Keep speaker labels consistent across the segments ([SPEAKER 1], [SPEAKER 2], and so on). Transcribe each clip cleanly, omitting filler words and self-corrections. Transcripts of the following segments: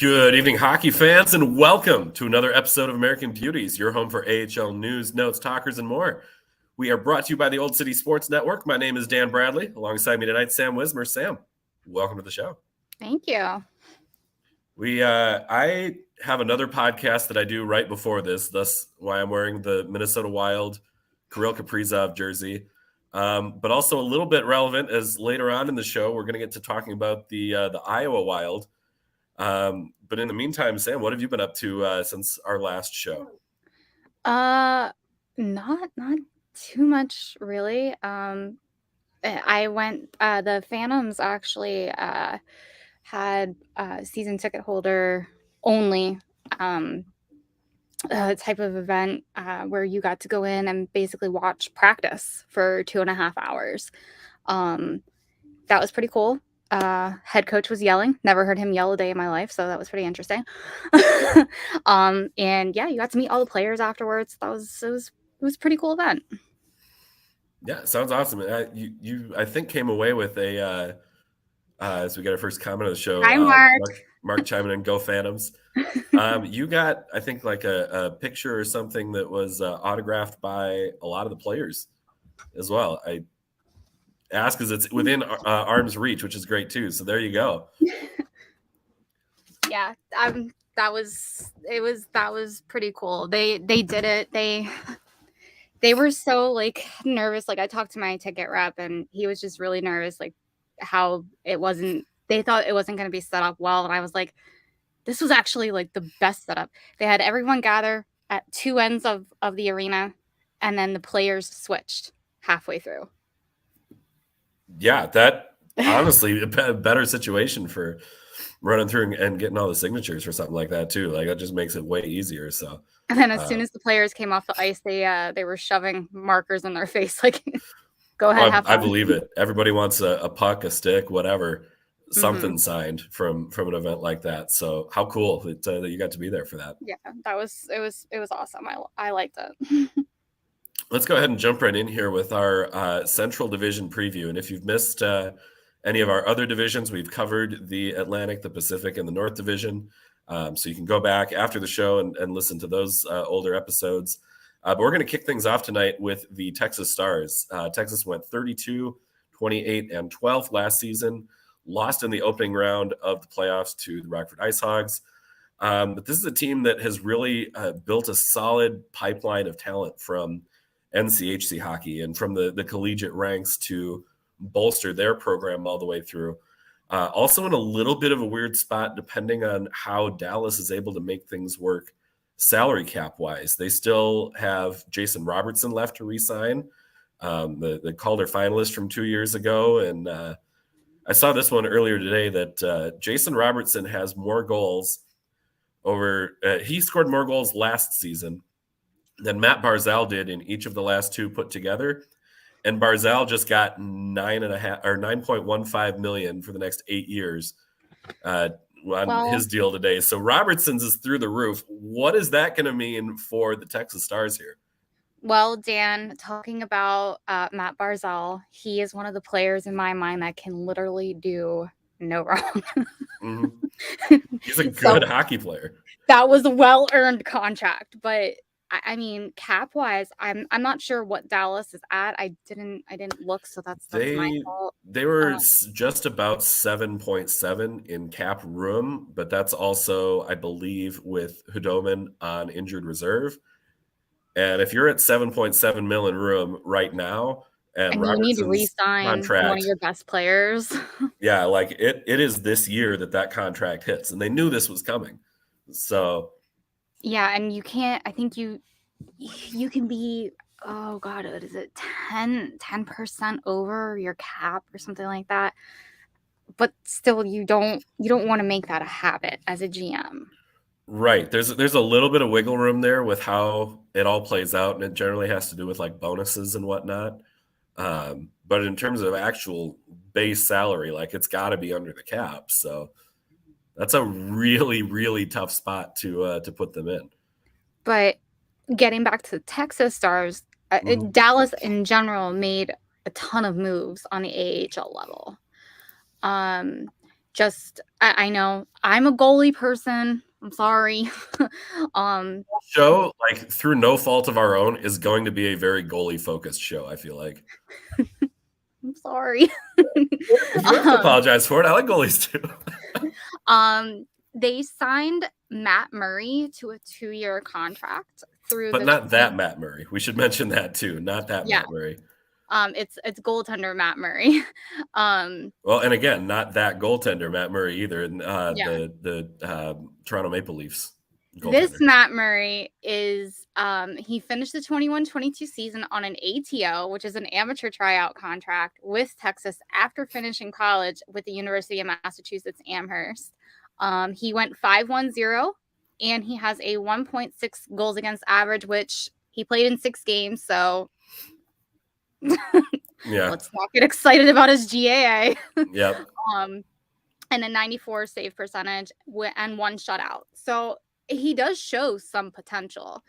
[SPEAKER 1] Good evening, hockey fans, and welcome to another episode of American Beauties, your home for AHL news, notes, talkers, and more. We are brought to you by the Old City Sports Network. My name is Dan Bradley. Alongside me tonight, Sam Wismer. Sam, welcome to the show.
[SPEAKER 2] Thank you.
[SPEAKER 1] I have another podcast that I do right before this. Thus, why I'm wearing the Minnesota Wild Kirill Kaprizov jersey. But also a little bit relevant, as later on in the show, we're going to get to talking about the Iowa Wild. But in the meantime, Sam, what have you been up to since our last show?
[SPEAKER 2] Not too much, really. I went. The Phantoms actually had a season ticket holder only type of event where you got to go in and basically watch practice for 2.5 hours. That was pretty cool. Head coach was yelling. Never heard him yell a day in my life, so that was pretty interesting. And yeah, you got to meet all the players afterwards. It was a pretty cool event.
[SPEAKER 1] Yeah, sounds awesome. You I think came away with a as we get our first comment of the show.
[SPEAKER 2] Hi,
[SPEAKER 1] Mark chiming in, go Phantoms. You got, I think, like a picture or something that was autographed by a lot of the players as well. I ask because it's within arm's reach, which is great too. So there you go.
[SPEAKER 2] Yeah, that was pretty cool. They did it. They were so like nervous. Like I talked to my ticket rep and he was just really nervous, like how they thought it wasn't going to be set up well. And I was like, this was actually like the best setup. They had everyone gather at two ends of the arena and then the players switched halfway through.
[SPEAKER 1] Yeah, that honestly a better situation for running through and getting all the signatures or something like that too. Like that just makes it way easier. So
[SPEAKER 2] and then as soon as the players came off the ice, they were shoving markers in their face like go ahead, have fun.
[SPEAKER 1] I believe it. Everybody wants a puck, a stick, whatever, something signed from an event like that. So how cool that you got to be there for that.
[SPEAKER 2] Yeah, it was awesome. I liked it.
[SPEAKER 1] Let's go ahead and jump right in here with our Central Division preview. And if you've missed any of our other divisions, we've covered the Atlantic, the Pacific, and the North Division. So you can go back after the show and listen to those older episodes. But we're going to kick things off tonight with the Texas Stars. Texas went 32, 28, and 12 last season, lost in the opening round of the playoffs to the Rockford Ice Hogs. But this is a team that has really built a solid pipeline of talent from NCHC hockey and from the collegiate ranks to bolster their program all the way through. Also in a little bit of a weird spot, depending on how Dallas is able to make things work salary cap wise. They still have Jason Robertson left to re-sign, the Calder finalist from 2 years ago. And I saw this one earlier today that Jason Robertson has more goals he scored more goals last season than Matt Barzal did in each of the last two put together. And Barzal just got $9.15 million for the next 8 years on his deal today. So Robertson's is through the roof. What is that going to mean for the Texas Stars here?
[SPEAKER 2] Well, Dan, talking about Matt Barzal, he is one of the players in my mind that can literally do no wrong.
[SPEAKER 1] He's a good hockey player.
[SPEAKER 2] That was a well-earned contract, but I mean, cap-wise, I'm not sure what Dallas is at. I didn't look, so that's my fault.
[SPEAKER 1] They were just about 7.7 in cap room, but that's also, I believe, with Hudoman on injured reserve. And if you're at 7.7 mil in room right now, and
[SPEAKER 2] you need to re-sign one of your best players.
[SPEAKER 1] Yeah, like it is this year that contract hits, and they knew this was coming. So
[SPEAKER 2] yeah, and you can't. I think you can be. Oh God, what is it? 10% over your cap or something like that. But still, you don't want to make that a habit as a GM.
[SPEAKER 1] Right. There's a little bit of wiggle room there with how it all plays out, and it generally has to do with like bonuses and whatnot. But in terms of actual base salary, like it's got to be under the cap. So that's a really, really tough spot to put them in.
[SPEAKER 2] But getting back to the Texas Stars, Dallas in general made a ton of moves on the AHL level. just I know I'm a goalie person. I'm sorry.
[SPEAKER 1] Show, like, through no fault of our own, is going to be a very goalie-focused show, I feel like.
[SPEAKER 2] I'm sorry.
[SPEAKER 1] If you have to apologize for it, I like goalies too.
[SPEAKER 2] They signed Matt Murray to a 2-year contract through
[SPEAKER 1] But not that Matt Murray. We should mention that too. Not that Matt Murray.
[SPEAKER 2] It's goaltender Matt Murray.
[SPEAKER 1] Well, and again, not that goaltender Matt Murray either. The Toronto Maple Leafs goaltender.
[SPEAKER 2] This Matt Murray is he finished the 21-22 season on an ATO, which is an amateur tryout contract with Texas after finishing college with the University of Massachusetts Amherst. He went 5-1-0 and he has a 1.6 goals against average, which he played in 6 games, so
[SPEAKER 1] yeah,
[SPEAKER 2] let's not get excited about his GAA.
[SPEAKER 1] Yep.
[SPEAKER 2] And a 94 save percentage and 1 shutout. So he does show some potential.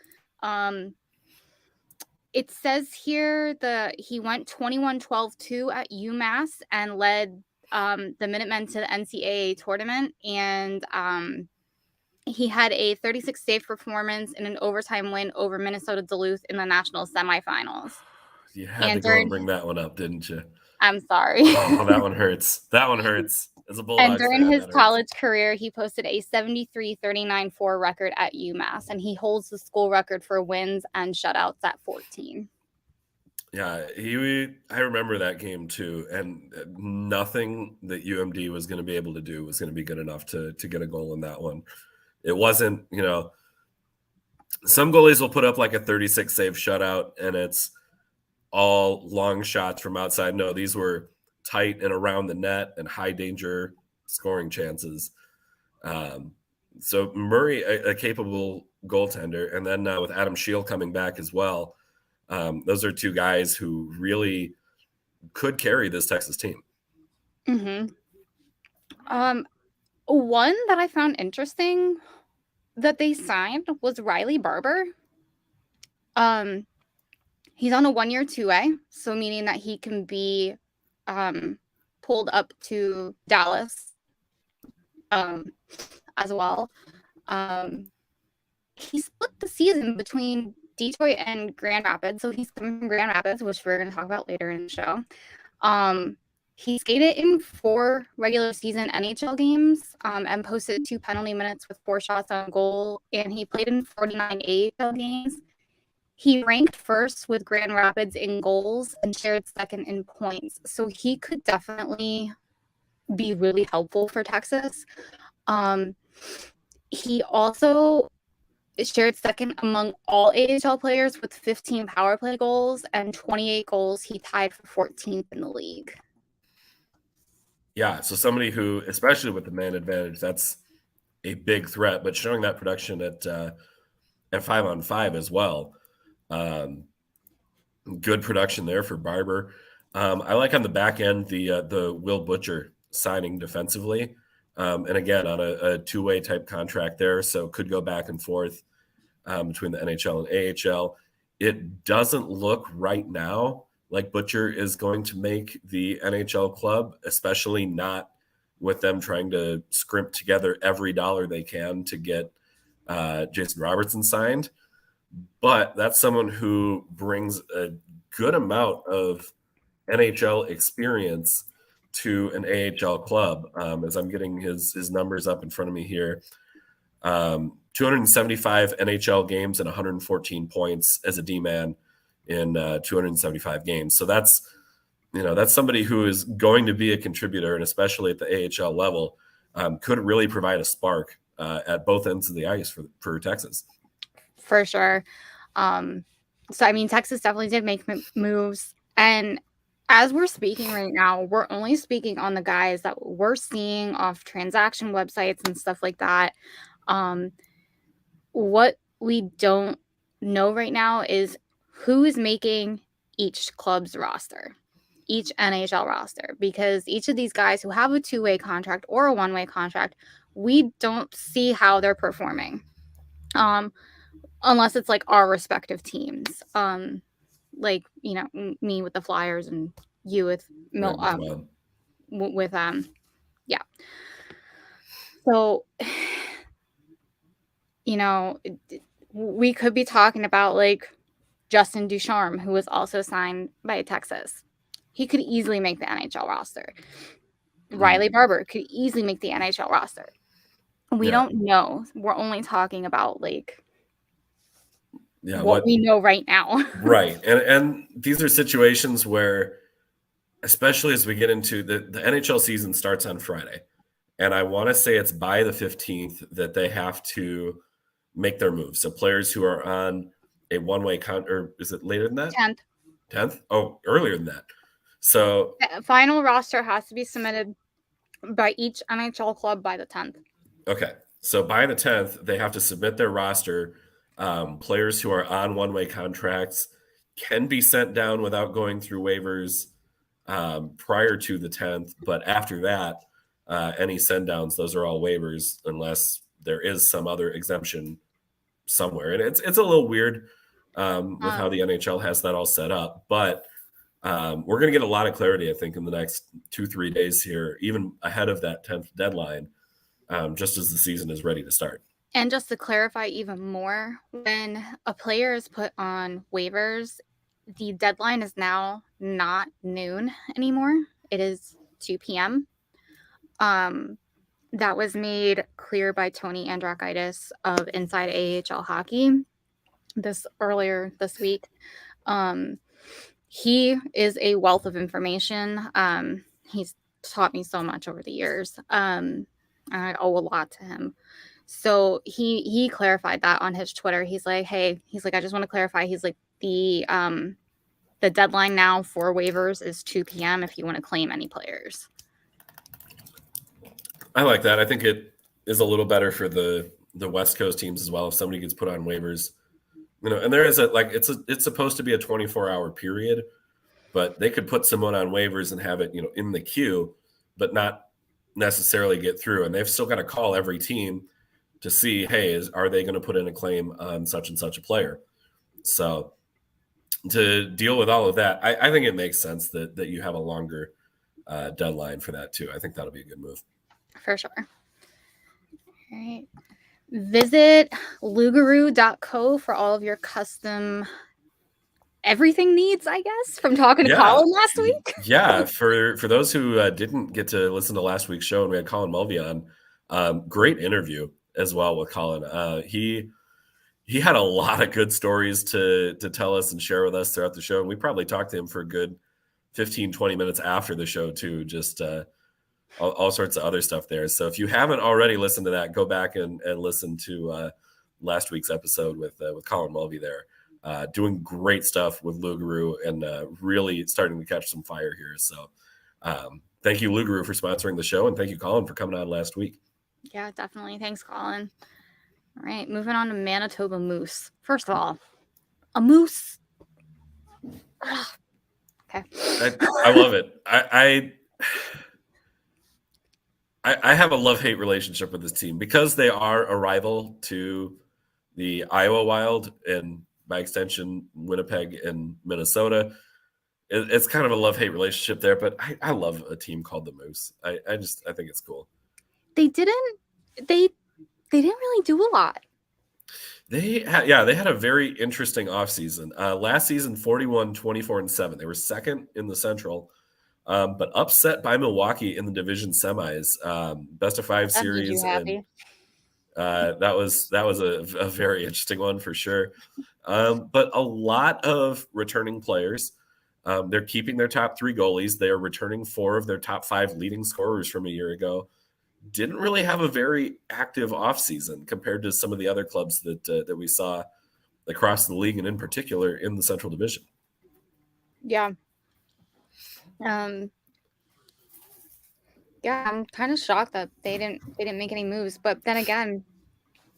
[SPEAKER 2] It says here he went 21-12-2 at UMass and led the Minutemen to the NCAA tournament, and he had a 36 save performance in an overtime win over Minnesota Duluth in the national semifinals.
[SPEAKER 1] You had to go and bring that one up, didn't you?
[SPEAKER 2] I'm sorry.
[SPEAKER 1] Oh, that one hurts. That one hurts. As a Bulldogs
[SPEAKER 2] and during
[SPEAKER 1] fan,
[SPEAKER 2] his college career, he posted a 73-39-4 record at UMass, and he holds the school record for wins and shutouts at 14.
[SPEAKER 1] Yeah, I remember that game too, and nothing that UMD was going to be able to do was going to be good enough to get a goal in that one. It wasn't, some goalies will put up like a 36 save shutout, and it's all long shots from outside. No, these were tight and around the net and high danger scoring chances. So Murray, a capable goaltender, and then with Adam Scheel coming back as well, those are 2 guys who really could carry this Texas team.
[SPEAKER 2] Mm-hmm. One that I found interesting that they signed was Riley Barber. He's on a 1-year 2A, so meaning that he can be pulled up to Dallas as well. He split the season between Detroit and Grand Rapids, so he's coming from Grand Rapids, which we're going to talk about later in the show. He skated in 4 regular season NHL games and posted 2 penalty minutes with 4 shots on goal, and he played in 49 AHL games. He ranked first with Grand Rapids in goals and shared second in points. So he could definitely be really helpful for Texas. He also shared second among all AHL players with 15 power play goals and 28 goals. He tied for 14th in the league.
[SPEAKER 1] Yeah, so somebody who, especially with the man advantage, that's a big threat, but showing that production at 5-on-5 as well. Good production there for Barber. I like on the back end the Will Butcher signing defensively, and again on a 2-way type contract there, so could go back and forth between the NHL and AHL. It doesn't look right now like Butcher is going to make the NHL club, especially not with them trying to scrimp together every dollar they can to get Jason Robertson signed. But that's someone who brings a good amount of NHL experience to an AHL club. As I'm getting his numbers up in front of me here, 275 NHL games and 114 points as a D-man in 275 games. So that's somebody who is going to be a contributor, and especially at the AHL level, could really provide a spark at both ends of the ice for Texas.
[SPEAKER 2] For sure. So, I mean, Texas definitely did make moves. And as we're speaking right now, we're only speaking on the guys that we're seeing off transaction websites and stuff like that. What we don't know right now is who is making each club's roster, each NHL roster, because each of these guys who have a 2-way contract or a 1-way contract, we don't see how they're performing. Unless it's like our respective teams, like me with the Flyers and you with yeah. So, you know, we could be talking about like Justin Ducharme, who was also signed by Texas. He could easily make the NHL roster. Riley Barber could easily make the NHL roster. We don't know. We're only talking about like what we know right now.
[SPEAKER 1] Right. And these are situations where, especially as we get into the NHL season starts on Friday. And I want to say it's by the 15th that they have to make their moves. So players who are on a one-way or is it later than that?
[SPEAKER 2] 10th.
[SPEAKER 1] 10th? Oh, earlier than that. So
[SPEAKER 2] the final roster has to be submitted by each NHL club by the 10th.
[SPEAKER 1] Okay. So by the 10th, they have to submit their roster. Players who are on one-way contracts can be sent down without going through waivers prior to the 10th. But after that, any send-downs, those are all waivers unless there is some other exemption somewhere. And it's a little weird with how the NHL has that all set up. But we're going to get a lot of clarity, I think, in the next 2-3 days here, even ahead of that 10th deadline, just as the season is ready to start.
[SPEAKER 2] And just to clarify even more, when a player is put on waivers, the deadline is now not noon anymore. It is 2 p.m. That was made clear by Tony Andrakaitis of Inside AHL Hockey earlier this week. He is a wealth of information. He's taught me so much over the years. I owe a lot to him. So he clarified that on his Twitter. He's like, hey, I just want to clarify. He's like, the deadline now for waivers is 2 p.m. if you want to claim any players.
[SPEAKER 1] I like that. I think it is a little better for the West Coast teams as well if somebody gets put on waivers. And there is it's supposed to be a 24-hour period, but they could put someone on waivers and have it, in the queue, but not necessarily get through. And they've still got to call every team to see, hey, are they going to put in a claim on such and such a player? So to deal with all of that, I think it makes sense that you have a longer deadline for that too. I think that'll be a good move.
[SPEAKER 2] For sure. All right. Visit lugaroo.co for all of your custom everything needs, I guess, from talking to Colin last week.
[SPEAKER 1] Yeah. For those who didn't get to listen to last week's show, and we had Colin Mulvey on, great interview as well with Colin. He had a lot of good stories to tell us and share with us throughout the show. And we probably talked to him for a good 15, 20 minutes after the show too, just all sorts of other stuff there. So if you haven't already listened to that, go back and listen to last week's episode with Colin Mulvey there. Doing great stuff with Lugaroo and really starting to catch some fire here. So thank you, Lugaroo, for sponsoring the show. And thank you, Colin, for coming on last week.
[SPEAKER 2] Yeah, definitely. Thanks, Colin. All right, moving on to Manitoba Moose. First of all, a moose. Okay.
[SPEAKER 1] I love it. I have a love-hate relationship with this team because they are a rival to the Iowa Wild and, by extension, Winnipeg and Minnesota. It's kind of a love-hate relationship there, but I love a team called the Moose. I think it's cool.
[SPEAKER 2] They didn't really do a lot.
[SPEAKER 1] They had a very interesting offseason. Last season, 41-24-7. They were second in the Central. But upset by Milwaukee in the division semis, best of 5 series. And, that was a very interesting one for sure. But a lot of returning players. They're keeping their top 3 goalies. They are returning 4 of their top 5 leading scorers from a year ago. Didn't really have a very active offseason compared to some of the other clubs that we saw across the league and in particular in the Central Division.
[SPEAKER 2] Yeah. Yeah, I'm kind of shocked that they didn't make any moves, but then again,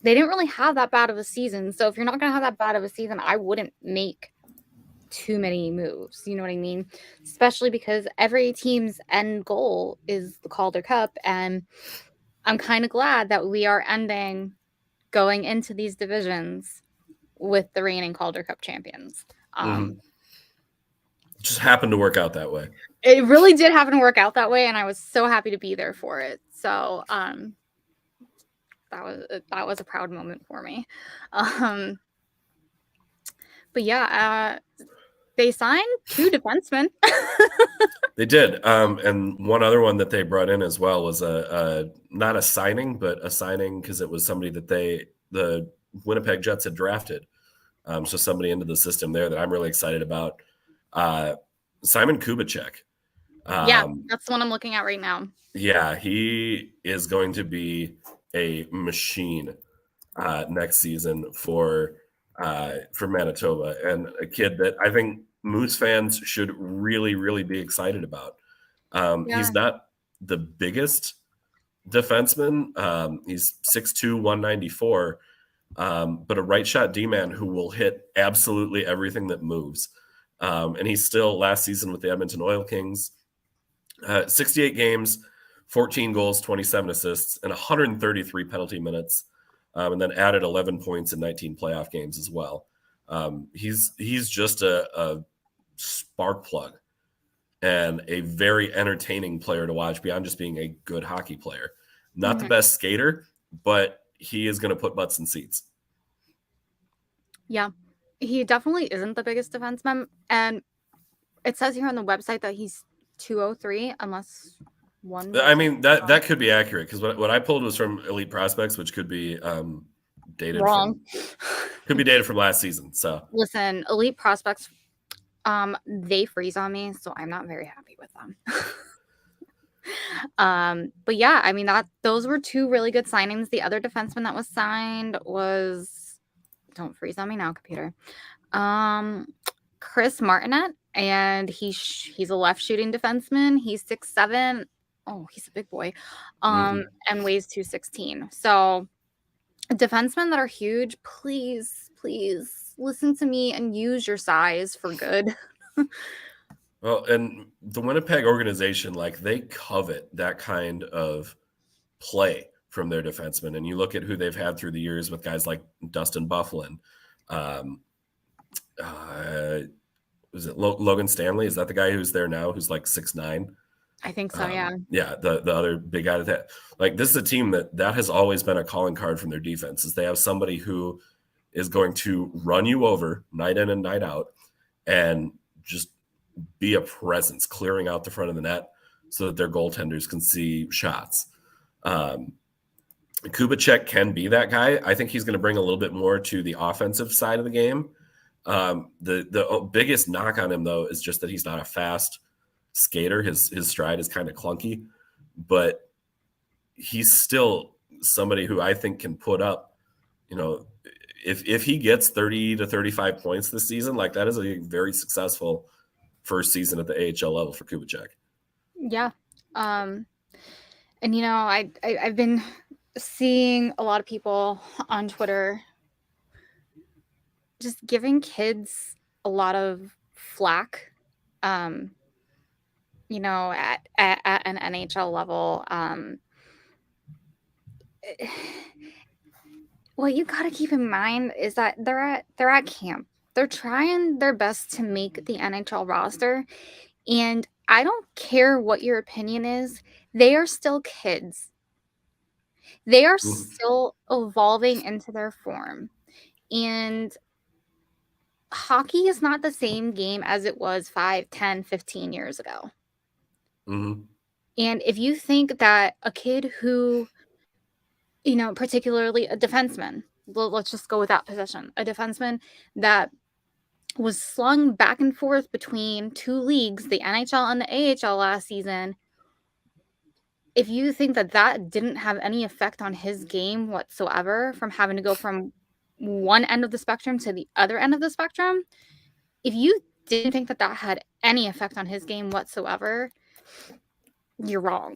[SPEAKER 2] they didn't really have that bad of a season. So if you're not going to have that bad of a season, I wouldn't make too many moves. You know what I mean? Especially because every team's end goal is the Calder Cup, and I'm kind of glad that we are going into these divisions with the reigning Calder Cup champions.
[SPEAKER 1] Just happened to work out that way.
[SPEAKER 2] It really did happen to work out that way, and I was so happy to be there for it. So, that was a proud moment for me. But yeah, they signed 2 defensemen.
[SPEAKER 1] They did. And one other one that they brought in as well was not a signing, but a signing because it was somebody that the Winnipeg Jets had drafted. So somebody into the system there that I'm really excited about. Simon Kubicek.
[SPEAKER 2] Yeah, that's the one I'm looking at right now.
[SPEAKER 1] Yeah, he is going to be a machine next season for Manitoba, and a kid that I think Moose fans should really, really be excited about. He's not the biggest defenseman. He's 6'2", 194, but a right shot D-man who will hit absolutely everything that moves. And he's still last season with the Edmonton Oil Kings, 68 games, 14 goals, 27 assists, and 133 penalty minutes, and then added 11 points in 19 playoff games as well. He's just a spark plug and a very entertaining player to watch beyond just being a good hockey player. Not the best skater, but he is going to put butts in seats.
[SPEAKER 2] Yeah, he definitely isn't the biggest defenseman. And it says here on the website that he's 203, unless one.
[SPEAKER 1] I mean, that could be accurate because what I pulled was from Elite Prospects, which could be dated
[SPEAKER 2] wrong.
[SPEAKER 1] Could be dated from last season. So
[SPEAKER 2] listen, Elite Prospects, they freeze on me, so I'm not very happy with them. But yeah, I mean those were 2 really good signings. The other defenseman that was signed was, don't freeze on me now, computer. Chris Martinet, and he's a left shooting defenseman. He's 6'7". Oh, he's a big boy. And weighs 216. So defensemen that are huge, please listen to me and use your size for good.
[SPEAKER 1] Well, and the Winnipeg organization, like, they covet that kind of play from their defensemen. And you look at who they've had through the years with guys like Dustin Byfuglien. Was it Logan Stanley? Is that the guy who's there now, who's like 6'9"?
[SPEAKER 2] I think so, yeah.
[SPEAKER 1] Yeah, the other big guy that like this is a team that has always been a calling card from their defense, is they have somebody who is going to run you over night in and night out and just be a presence, clearing out the front of the net so that their goaltenders can see shots. Kubicek can be that guy. I think he's going to bring a little bit more to the offensive side of the game. The biggest knock on him, though, is just that he's not a fast skater. His stride is kind of clunky, but he's still somebody who I think can put up, if he gets 30 to 35 points this season, like, that is a very successful first season at the AHL level for Kubicek.
[SPEAKER 2] Yeah. And I've been seeing a lot of people on Twitter just giving kids a lot of flack, at an NHL level. What you got to keep in mind is that they're at camp. They're trying their best to make the NHL roster, and I don't care what your opinion is. They are still kids. They are still evolving into their form, and hockey is not the same game as it was 5, 10, 15 years ago. And if you think that a kid who, particularly a defenseman, let's just go with that position, a defenseman that was slung back and forth between 2 leagues, the NHL and the AHL last season, if you think that didn't have any effect on his game whatsoever, from having to go from one end of the spectrum to the other end of the spectrum, if you didn't think that had any effect on his game whatsoever, you're wrong.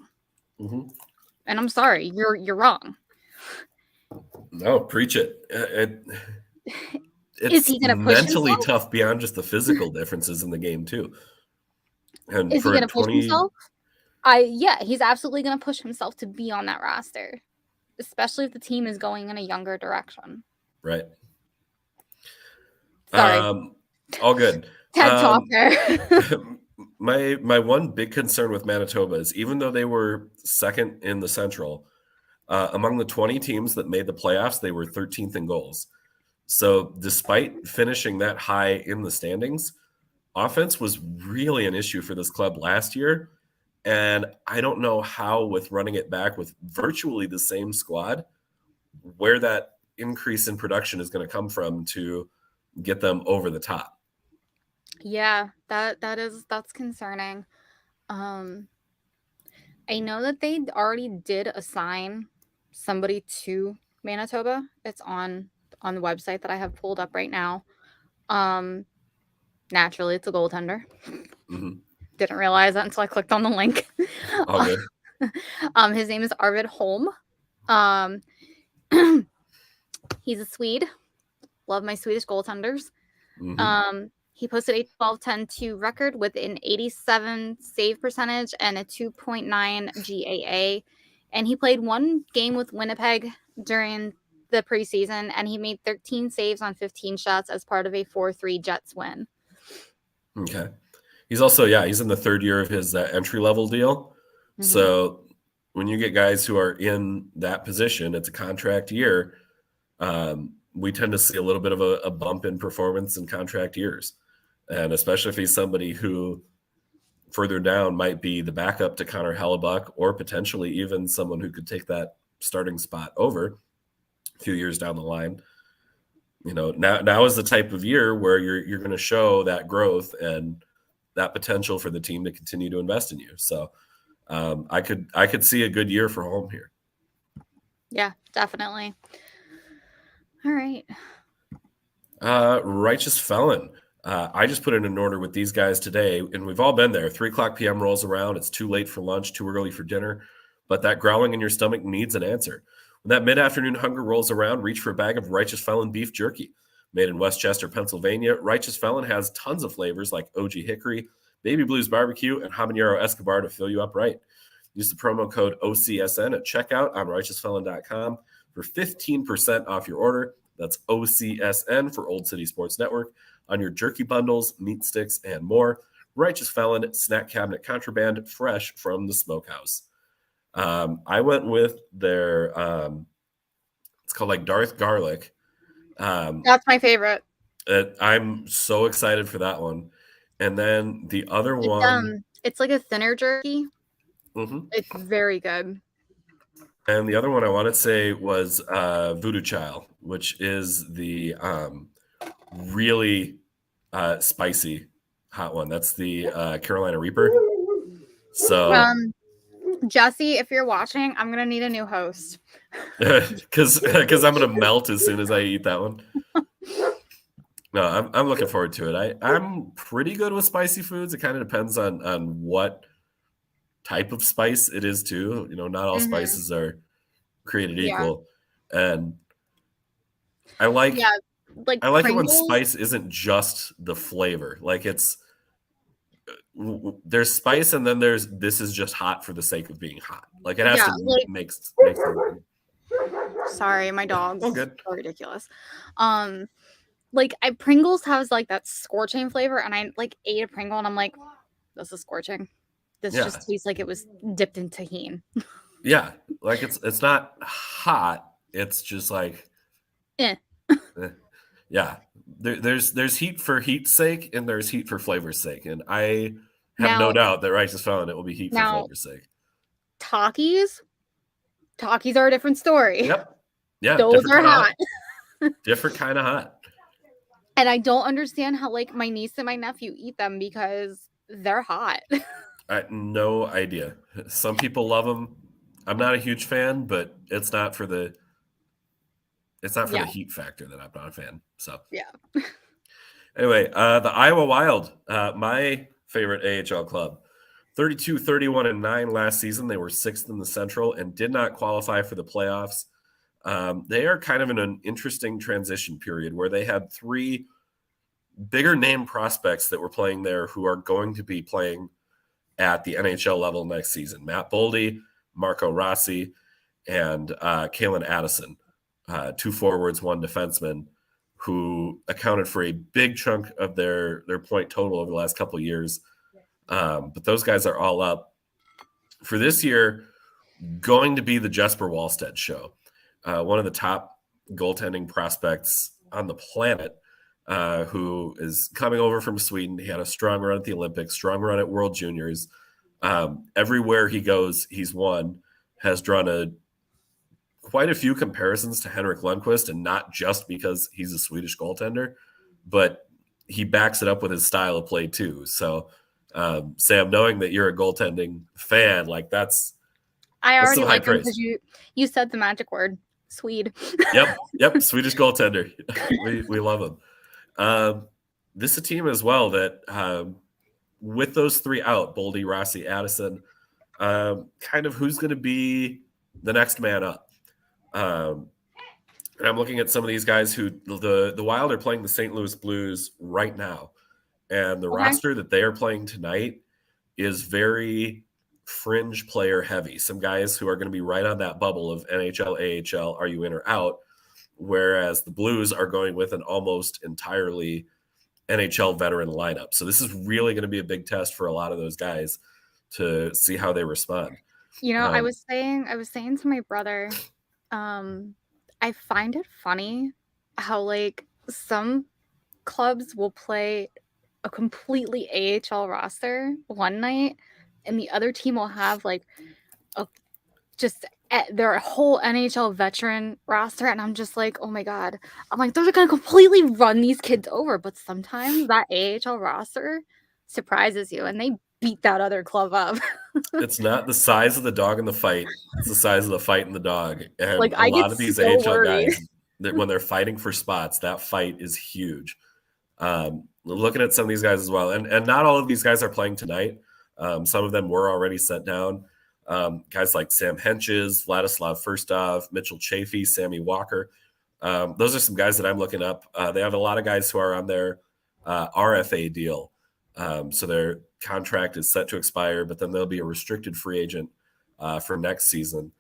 [SPEAKER 2] And I'm sorry, you're wrong.
[SPEAKER 1] No, preach it.
[SPEAKER 2] Is he going to push
[SPEAKER 1] mentally
[SPEAKER 2] himself?
[SPEAKER 1] Tough beyond just the physical differences in the game too. And
[SPEAKER 2] is he going to push himself? Yeah, he's absolutely going to push himself to be on that roster, especially if the team is going in a younger direction.
[SPEAKER 1] Right.
[SPEAKER 2] Sorry.
[SPEAKER 1] All good.
[SPEAKER 2] TED Talk there.
[SPEAKER 1] My one big concern with Manitoba is, even though they were second in the Central, Among the 20 teams that made the playoffs, they were 13th in goals. So despite finishing that high in the standings, offense was really an issue for this club last year. And I don't know how, with running it back with virtually the same squad, where that increase in production is going to come from to get them over the top.
[SPEAKER 2] Yeah, that's concerning. I know that they already did assign somebody to Manitoba. It's on the website that I have pulled up right now. Naturally, it's a goaltender.
[SPEAKER 1] Mm-hmm.
[SPEAKER 2] Didn't realize that until I clicked on the link.
[SPEAKER 1] All good.
[SPEAKER 2] His name is Arvid Holm. He's a Swede. Love my Swedish goaltenders.
[SPEAKER 1] Mm-hmm.
[SPEAKER 2] He posted a 12-10-2 record with an 87 save percentage and a 2.9 GAA. And he played one game with Winnipeg during the preseason, and he made 13 saves on 15 shots as part of a 4-3 Jets win.
[SPEAKER 1] Okay. He's also, he's in the third year of his entry-level deal. Mm-hmm. So when you get guys who are in that position, it's a contract year. We tend to see a little bit of a bump in performance in contract years. And especially if he's somebody who further down might be the backup to Connor Hellebuck, or potentially even someone who could take that starting spot over a few years down the line. Now is the type of year where you're going to show that growth and that potential for the team to continue to invest in you. So I could see a good year for Holm here.
[SPEAKER 2] Yeah, definitely. All right.
[SPEAKER 1] Righteous Felon. I just put in an order with these guys today, and we've all been there. 3:00 p.m. rolls around. It's too late for lunch, too early for dinner, but that growling in your stomach needs an answer. When that mid-afternoon hunger rolls around, reach for a bag of Righteous Felon beef jerky. Made in Westchester, Pennsylvania, Righteous Felon has tons of flavors like OG Hickory, Baby Blues Barbecue, and Habanero Escobar to fill you up right. Use the promo code OCSN at checkout on righteousfelon.com for 15% off your order. That's OCSN for Old City Sports Network on your jerky bundles, meat sticks, and more. Righteous Felon snack cabinet contraband, fresh from the smokehouse. I went with their it's called like Darth Garlic.
[SPEAKER 2] That's my favorite.
[SPEAKER 1] I'm so excited for that one. And then the other one,
[SPEAKER 2] it's like a thinner jerky.
[SPEAKER 1] Mm-hmm.
[SPEAKER 2] It's very good.
[SPEAKER 1] And the other one I want to say was Voodoo Child, which is the really spicy hot one. That's the Carolina Reaper. So,
[SPEAKER 2] Jesse, if you're watching, I'm gonna need a new host.
[SPEAKER 1] Because I'm gonna melt as soon as I eat that one. No, I'm looking forward to it. I'm pretty good with spicy foods. It kind of depends on what type of spice it is too. Not all spices are created equal. And I like it when spice isn't just the flavor. Like there's spice, and then this is just hot for the sake of being hot. Like it has to make sense.
[SPEAKER 2] Sorry, my dog's
[SPEAKER 1] so
[SPEAKER 2] ridiculous. Pringles has like that scorching flavor, and I ate a Pringle and I'm like, this is scorching. This just tastes like it was dipped in tahini.
[SPEAKER 1] Yeah, like it's not hot. It's just like, yeah. There's heat for heat's sake, and there's heat for flavor's sake, and I have no doubt that Righteous Felon it will be heat for flavor's sake.
[SPEAKER 2] Takis are a different story.
[SPEAKER 1] Yep. Yeah.
[SPEAKER 2] Those are hot.
[SPEAKER 1] Different kind of hot.
[SPEAKER 2] And I don't understand how my niece and my nephew eat them because they're hot.
[SPEAKER 1] I had no idea. Some people love them. I'm not a huge fan, but it's not for the the heat factor that I'm not a fan. So
[SPEAKER 2] yeah.
[SPEAKER 1] Anyway, the Iowa Wild, my favorite AHL club, 32-31-9 last season. They were 6th in the Central and did not qualify for the playoffs. They are kind of in an interesting transition period where they had 3 bigger name prospects that were playing there who are going to be playing at the NHL level next season. Matt Boldy, Marco Rossi, and Kalen Addison, 2 forwards, 1 defenseman, who accounted for a big chunk of their point total over the last couple of years. But those guys are all up. For this year, going to be the Jesper Wallstedt show. One of the top goaltending prospects on the planet, who is coming over from Sweden. He had a strong run at the Olympics, strong run at World Juniors. Everywhere he goes, he's won, has drawn quite a few comparisons to Henrik Lundqvist, and not just because he's a Swedish goaltender, but he backs it up with his style of play too. So, Sam, knowing that you're a goaltending fan, like that's
[SPEAKER 2] already like him because you said the magic word, Swede.
[SPEAKER 1] Yep, Swedish goaltender. we love him. This is a team as well that with those three out, Boldy, Rossi, Addison, kind of who's going to be the next man up. And I'm looking at some of these guys who the Wild are playing the St. Louis Blues right now. And the roster that they are playing tonight is very fringe player heavy. Some guys who are going to be right on that bubble of NHL, AHL, are you in or out? Whereas the Blues are going with an almost entirely NHL veteran lineup. So this is really going to be a big test for a lot of those guys to see how they respond.
[SPEAKER 2] You know, I was saying to my brother, I find it funny how like some clubs will play a completely AHL roster one night and the other team will have like their whole NHL veteran roster, and I'm just like, oh my god, I'm like, they're gonna completely run these kids over. But sometimes that AHL roster surprises you and they beat that other club up.
[SPEAKER 1] It's not the size of the dog in the fight, it's the size of the fight in the dog. And
[SPEAKER 2] like,
[SPEAKER 1] a lot of these AHL guys, that when they're fighting for spots, that fight is huge. Looking at some of these guys as well, and not all of these guys are playing tonight. Some of them were already set down. Guys like Sam Henches, Vladislav Firstov, Mitchell Chafee, Sammy Walker. Those are some guys that I'm looking up. They have a lot of guys who are on their RFA deal. So their contract is set to expire, but then they'll be a restricted free agent for next season.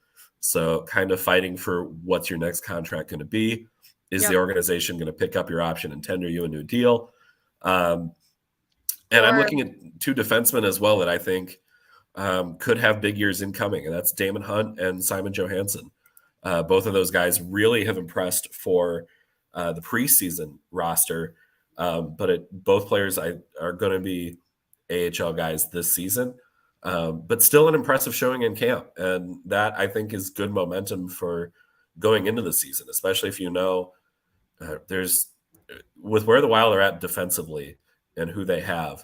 [SPEAKER 1] So kind of fighting for what's your next contract going to be. Is the organization going to pick up your option and tender you a new deal? And I'm looking at two defensemen as well that I think could have big years incoming, and that's Damon Hunt and Simon Johansen. Both of those guys really have impressed for the preseason roster, but both players are going to be AHL guys this season, but still an impressive showing in camp, and that I think is good momentum for going into the season, especially if you know there's with where the Wild are at defensively and who they have.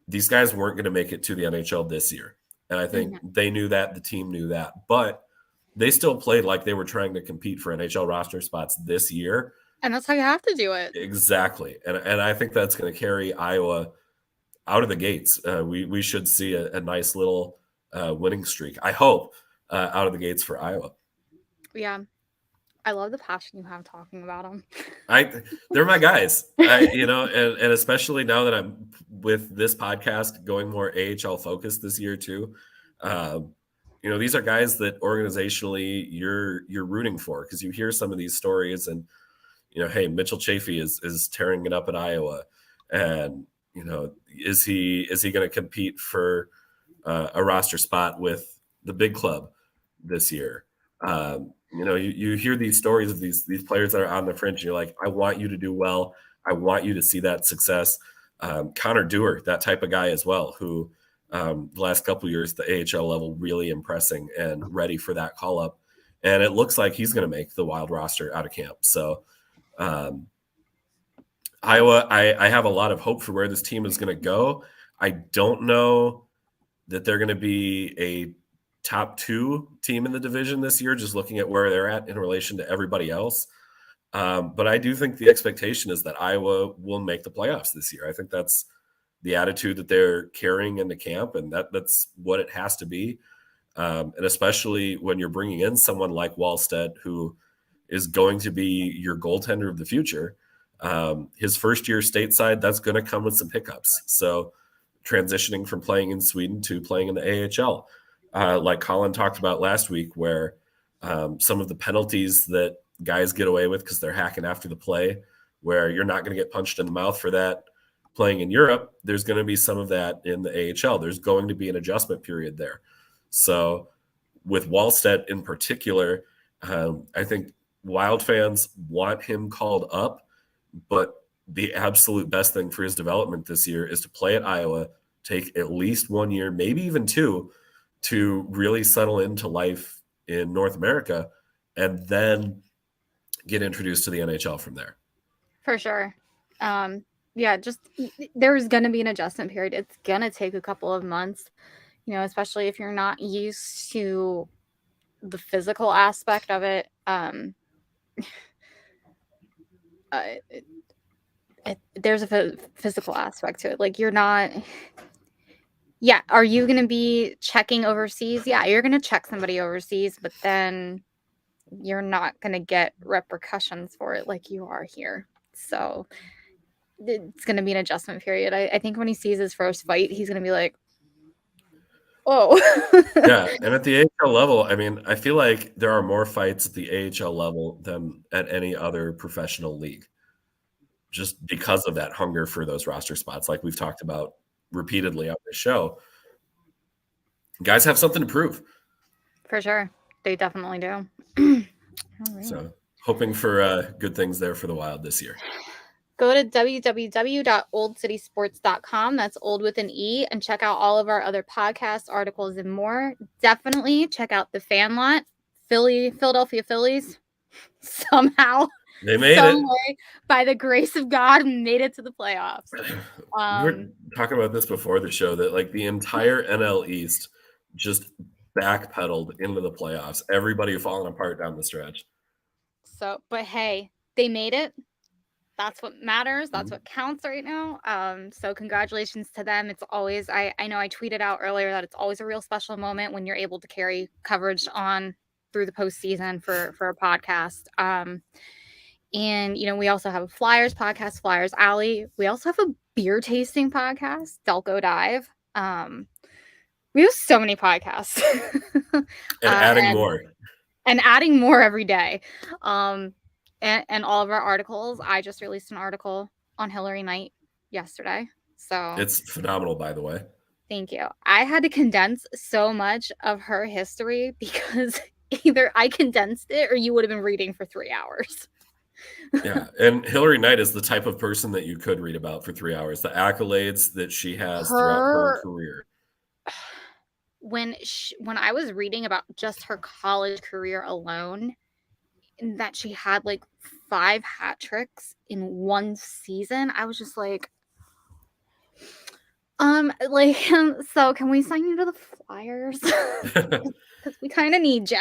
[SPEAKER 1] These guys weren't going to make it to the NHL this year. And I think they knew that, the team knew that, but they still played like they were trying to compete for NHL roster spots this year.
[SPEAKER 2] And that's how you have to do it.
[SPEAKER 1] Exactly. And I think that's going to carry Iowa out of the gates. We should see a nice little winning streak, I hope, out of the gates for Iowa.
[SPEAKER 2] Yeah. I love the passion you have talking about them.
[SPEAKER 1] They're my guys, and especially now that I'm with this podcast going more AHL focused this year too. These are guys that organizationally you're rooting for, because you hear some of these stories and, hey, Mitchell Chafee is tearing it up at Iowa. And, is he going to compete for a roster spot with the big club this year? You hear these stories of these players that are on the fringe, and you're like, I want you to do well. I want you to see that success. Connor Dewar, that type of guy as well, who the last couple of years, the AHL level, really impressing and ready for that call up. And it looks like he's going to make the Wild roster out of camp. So Iowa, I have a lot of hope for where this team is going to go. I don't know that they're going to be a top 2 team in the division this year, just looking at where they're at in relation to everybody else. But I do think the expectation is that Iowa will make the playoffs this year. I think that's the attitude that they're carrying into camp, and that's what it has to be. And especially when you're bringing in someone like Wallstedt, who is going to be your goaltender of the future. His first year stateside, that's going to come with some hiccups. So transitioning from playing in Sweden to playing in the AHL, like Colin talked about last week, where some of the penalties that guys get away with because they're hacking after the play, where you're not going to get punched in the mouth for that playing in Europe, there's going to be some of that in the AHL. There's going to be an adjustment period there. So with Wallstedt in particular, I think Wild fans want him called up, but the absolute best thing for his development this year is to play at Iowa, take at least 1 year, maybe even 2, to really settle into life in North America, and then get introduced to the NHL from there.
[SPEAKER 2] For sure. Just there's going to be an adjustment period. It's going to take a couple of months, especially if you're not used to the physical aspect of it. There's a physical aspect to it. Like, you're not. Yeah. Are you going to be checking overseas? Yeah, you're going to check somebody overseas, but then you're not going to get repercussions for it like you are here. So it's going to be an adjustment period. I think when he sees his first fight, he's going to be like, oh.
[SPEAKER 1] Yeah, and at the AHL level, I mean, I feel like there are more fights at the AHL level than at any other professional league, just because of that hunger for those roster spots, like we've talked about repeatedly on this show. Guys have something to prove.
[SPEAKER 2] For sure. They definitely do. All right.
[SPEAKER 1] So hoping for good things there for the Wild this year.
[SPEAKER 2] Go to www.oldcitysports.com. That's old with an E, and check out all of our other podcasts, articles, and more. Definitely check out the Fan Lot. Philadelphia Phillies somehow,
[SPEAKER 1] they made it.
[SPEAKER 2] Way, by the grace of God, made it to the playoffs.
[SPEAKER 1] We were talking about this before the show, that like the entire NL East just backpedaled into the playoffs. Everybody falling apart down the stretch.
[SPEAKER 2] So, but hey, they made it. That's what matters. That's what counts right now. So congratulations to them. It's always, I know I tweeted out earlier that it's always a real special moment when you're able to carry coverage on through the postseason for a podcast. And, we also have a Flyers podcast, Flyers Alley. We also have a beer tasting podcast, Delco Dive. We have so many podcasts.
[SPEAKER 1] And adding more.
[SPEAKER 2] And adding more every day. And all of our articles. I just released an article on Hillary Knight yesterday. So
[SPEAKER 1] it's phenomenal, by the way.
[SPEAKER 2] Thank you. I had to condense so much of her history because either I condensed it or you would have been reading for 3 hours.
[SPEAKER 1] Yeah. And Hillary Knight is the type of person that you could read about for 3 hours. The accolades that she has throughout her career.
[SPEAKER 2] When I was reading about just her college career alone, that she had like 5 hat tricks in one season, I was just like, so can we sign you to the Flyers? Because we kind of need you.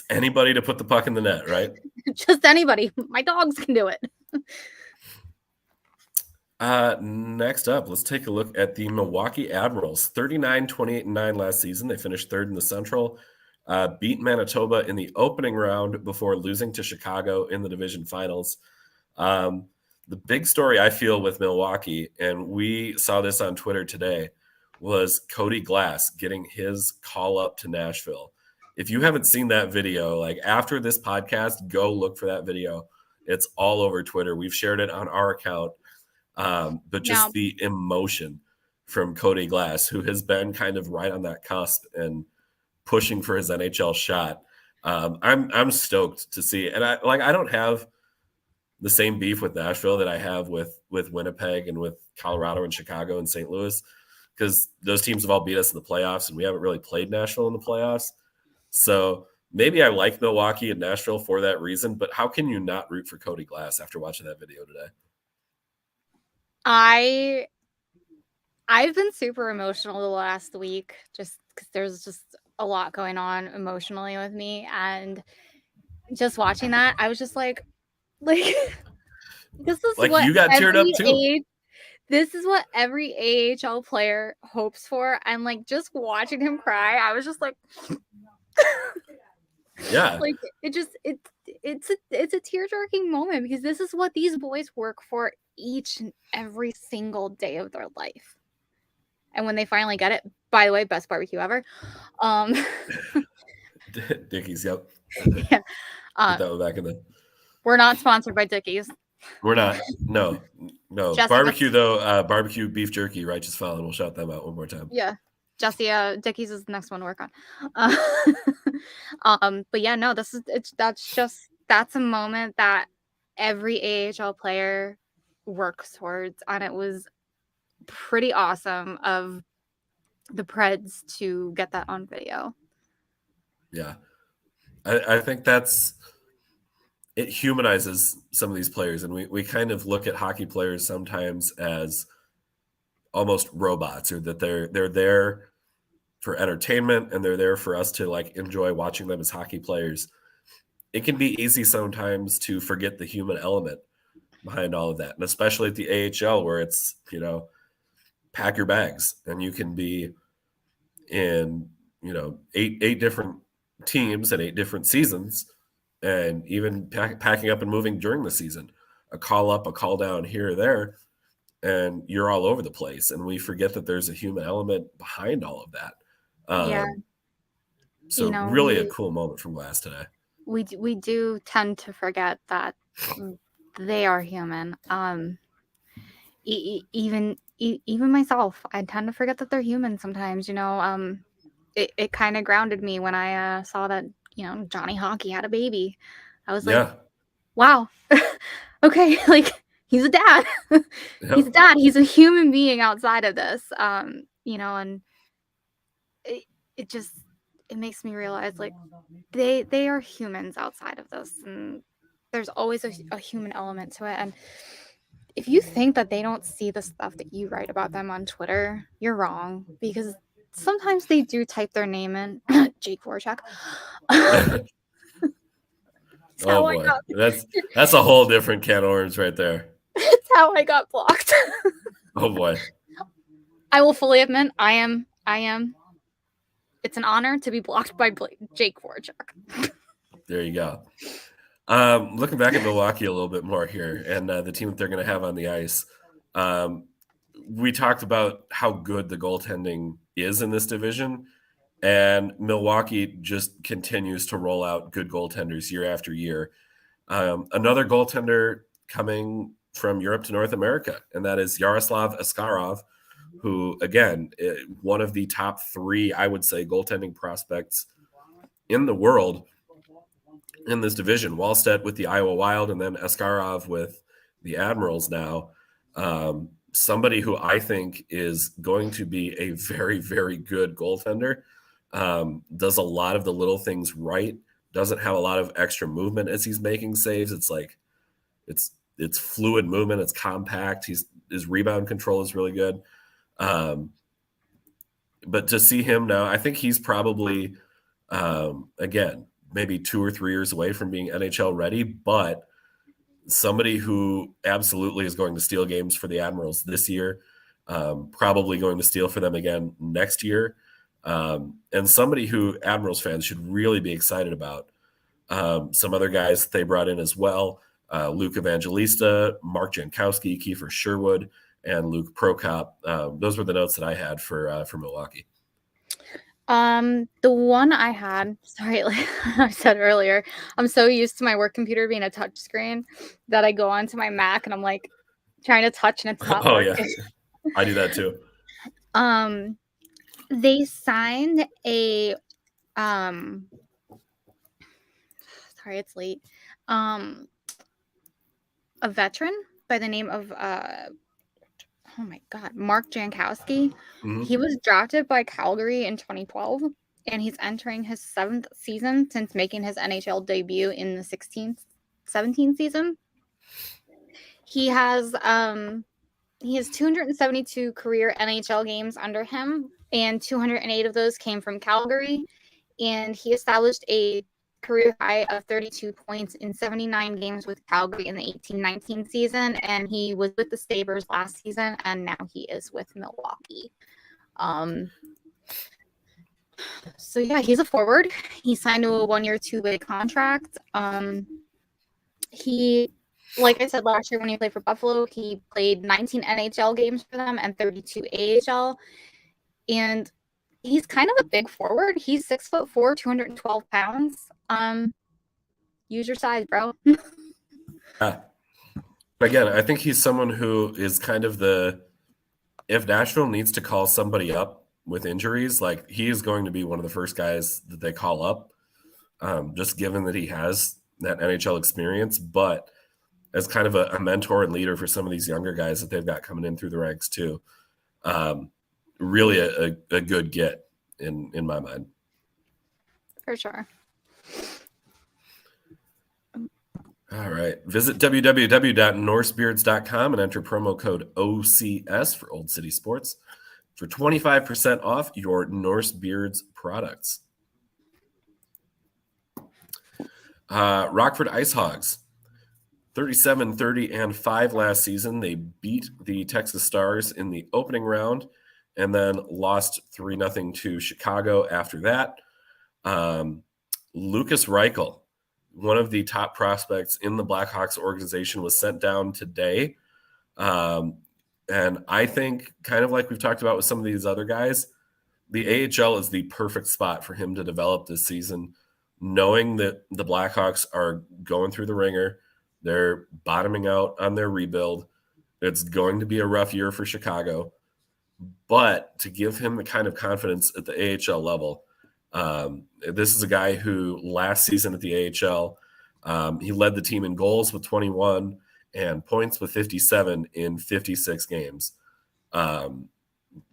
[SPEAKER 1] Anybody to put the puck in the net, right?
[SPEAKER 2] Just anybody. My dogs can do it.
[SPEAKER 1] Next up, let's take a look at the Milwaukee Admirals. 39-28-9 last season. They finished 3rd in the Central. Beat Manitoba in the opening round before losing to Chicago in the division finals. The big story I feel with Milwaukee, and we saw this on Twitter today, was Cody Glass getting his call up to Nashville. If you haven't seen that video, like after this podcast, go look for that video. It's all over Twitter. We've shared it on our account. But just the emotion from Cody Glass, who has been kind of right on that cusp and pushing for his NHL shot. I'm stoked to see. And I don't have the same beef with Nashville that I have with Winnipeg and with Colorado and Chicago and St. Louis, because those teams have all beat us in the playoffs and we haven't really played Nashville in the playoffs. So maybe I like Milwaukee and Nashville for that reason, but how can you not root for Cody Glass after watching that video today?
[SPEAKER 2] I've been super emotional the last week just because there's just a lot going on emotionally with me, and just watching that, I was just like this is like what
[SPEAKER 1] you got teared up too.
[SPEAKER 2] This is what every AHL player hopes for, and like just watching him cry, I was just like,
[SPEAKER 1] yeah,
[SPEAKER 2] like it's a tear-jerking moment because this is what these boys work for each and every single day of their life. And when they finally get it, by the way, best barbecue ever.
[SPEAKER 1] Dickies, yep.
[SPEAKER 2] Yeah.
[SPEAKER 1] That was back in the.
[SPEAKER 2] We're not sponsored by Dickies.
[SPEAKER 1] We're not. No.
[SPEAKER 2] Jessica.
[SPEAKER 1] Barbecue though. Barbecue beef jerky, Righteous Fallen. We'll shout them out one more time.
[SPEAKER 2] Yeah. Jesse Dickies is the next one to work on. But yeah, no, that's a moment that every AHL player works towards, and it was pretty awesome of the Preds to get that on video.
[SPEAKER 1] Yeah. I think it humanizes some of these players, and we kind of look at hockey players sometimes as almost robots, or that they're there for entertainment and they're there for us to like enjoy watching them as hockey players. It can be easy sometimes to forget the human element behind all of that, and especially at the AHL where it's, pack your bags and you can be in, eight different teams and 8 different seasons, and even packing up and moving during the season, a call up, a call down here or there, and you're all over the place. And we forget that there's a human element behind all of that.
[SPEAKER 2] Yeah.
[SPEAKER 1] So really a cool moment from Glass today.
[SPEAKER 2] We do tend to forget that they are human. Even myself, I tend to forget that they're human sometimes. It kind of grounded me when I saw that Johnny Hockey had a baby. I was like, wow, okay, like he's a dad. He's a dad. He's a human being outside of this. And it makes me realize like they are humans outside of this, and there's always a human element to it. And if you think that they don't see the stuff that you write about them on Twitter, you're wrong, because sometimes they do type their name in. Jake Voracek.
[SPEAKER 1] Oh boy, that's a whole different can of worms right there.
[SPEAKER 2] That's how I got blocked.
[SPEAKER 1] Oh boy.
[SPEAKER 2] I will fully admit I am. It's an honor to be blocked by Jake Voracek.
[SPEAKER 1] There you go. Looking back at Milwaukee a little bit more here, and the team that they're going to have on the ice. We talked about how good the goaltending is in this division, and Milwaukee just continues to roll out good goaltenders year after year. Another goaltender coming from Europe to North America, and that is Yaroslav Ascarov, who, again, one of the top 3, I would say, goaltending prospects in the world in this division. Wallstedt with the Iowa Wild, and then Ascarov with the Admirals now. Somebody who I think is going to be a very, very good goaltender. Does a lot of the little things right. Doesn't have a lot of extra movement as he's making saves. It's like it's fluid movement. It's compact. His rebound control is really good. But to see him now, I think he's probably again maybe 2 or 3 years away from being NHL ready, but somebody who absolutely is going to steal games for the Admirals this year, probably going to steal for them again next year. And somebody who Admirals fans should really be excited about. Some other guys that they brought in as well, Luke Evangelista, Mark Jankowski, Kiefer Sherwood, and Luke Prokop. Those were the notes that I had for Milwaukee.
[SPEAKER 2] The one I had, sorry, like I said earlier, I'm so used to my work computer being a touch screen that I go onto my Mac and I'm like trying to touch and it's not working.
[SPEAKER 1] Yeah, I do that too.
[SPEAKER 2] They signed a sorry, it's late. A veteran by the name of oh my God, Mark Jankowski. Mm-hmm. He was drafted by Calgary in 2012, and he's entering his 7th season since making his NHL debut in the 16-17 season. He has 272 career NHL games under him, and 208 of those came from Calgary, and he established a career high of 32 points in 79 games with Calgary in the 18-19 season, and he was with the Sabres last season, and now he is with Milwaukee. So yeah, he's a forward. He signed to a 1-year, 2-way contract. He, like I said last year when he played for Buffalo, he played 19 NHL games for them and 32 AHL, and he's kind of a big forward. He's 6'4", 212 pounds. Use your size, bro.
[SPEAKER 1] Again, I think he's someone who is kind of if Nashville needs to call somebody up with injuries, like he is going to be one of the first guys that they call up, just given that he has that NHL experience, but as kind of a mentor and leader for some of these younger guys that they've got coming in through the ranks too. Really a good get in my mind.
[SPEAKER 2] For sure.
[SPEAKER 1] All right. Visit www.norsebeards.com and enter promo code OCS for Old City Sports for 25% off your Norse Beards products. Rockford Ice Hogs, 37-30-5 last season. They beat the Texas Stars in the opening round and then lost 3-0 to Chicago after that. Lucas Reichel, one of the top prospects in the Blackhawks organization, was sent down today. And I think, kind of like we've talked about with some of these other guys, the AHL is the perfect spot for him to develop this season, knowing that the Blackhawks are going through the ringer. They're bottoming out on their rebuild. It's going to be a rough year for Chicago. But to give him the kind of confidence at the AHL level, this is a guy who last season at the AHL, he led the team in goals with 21 and points with 57 in 56 games.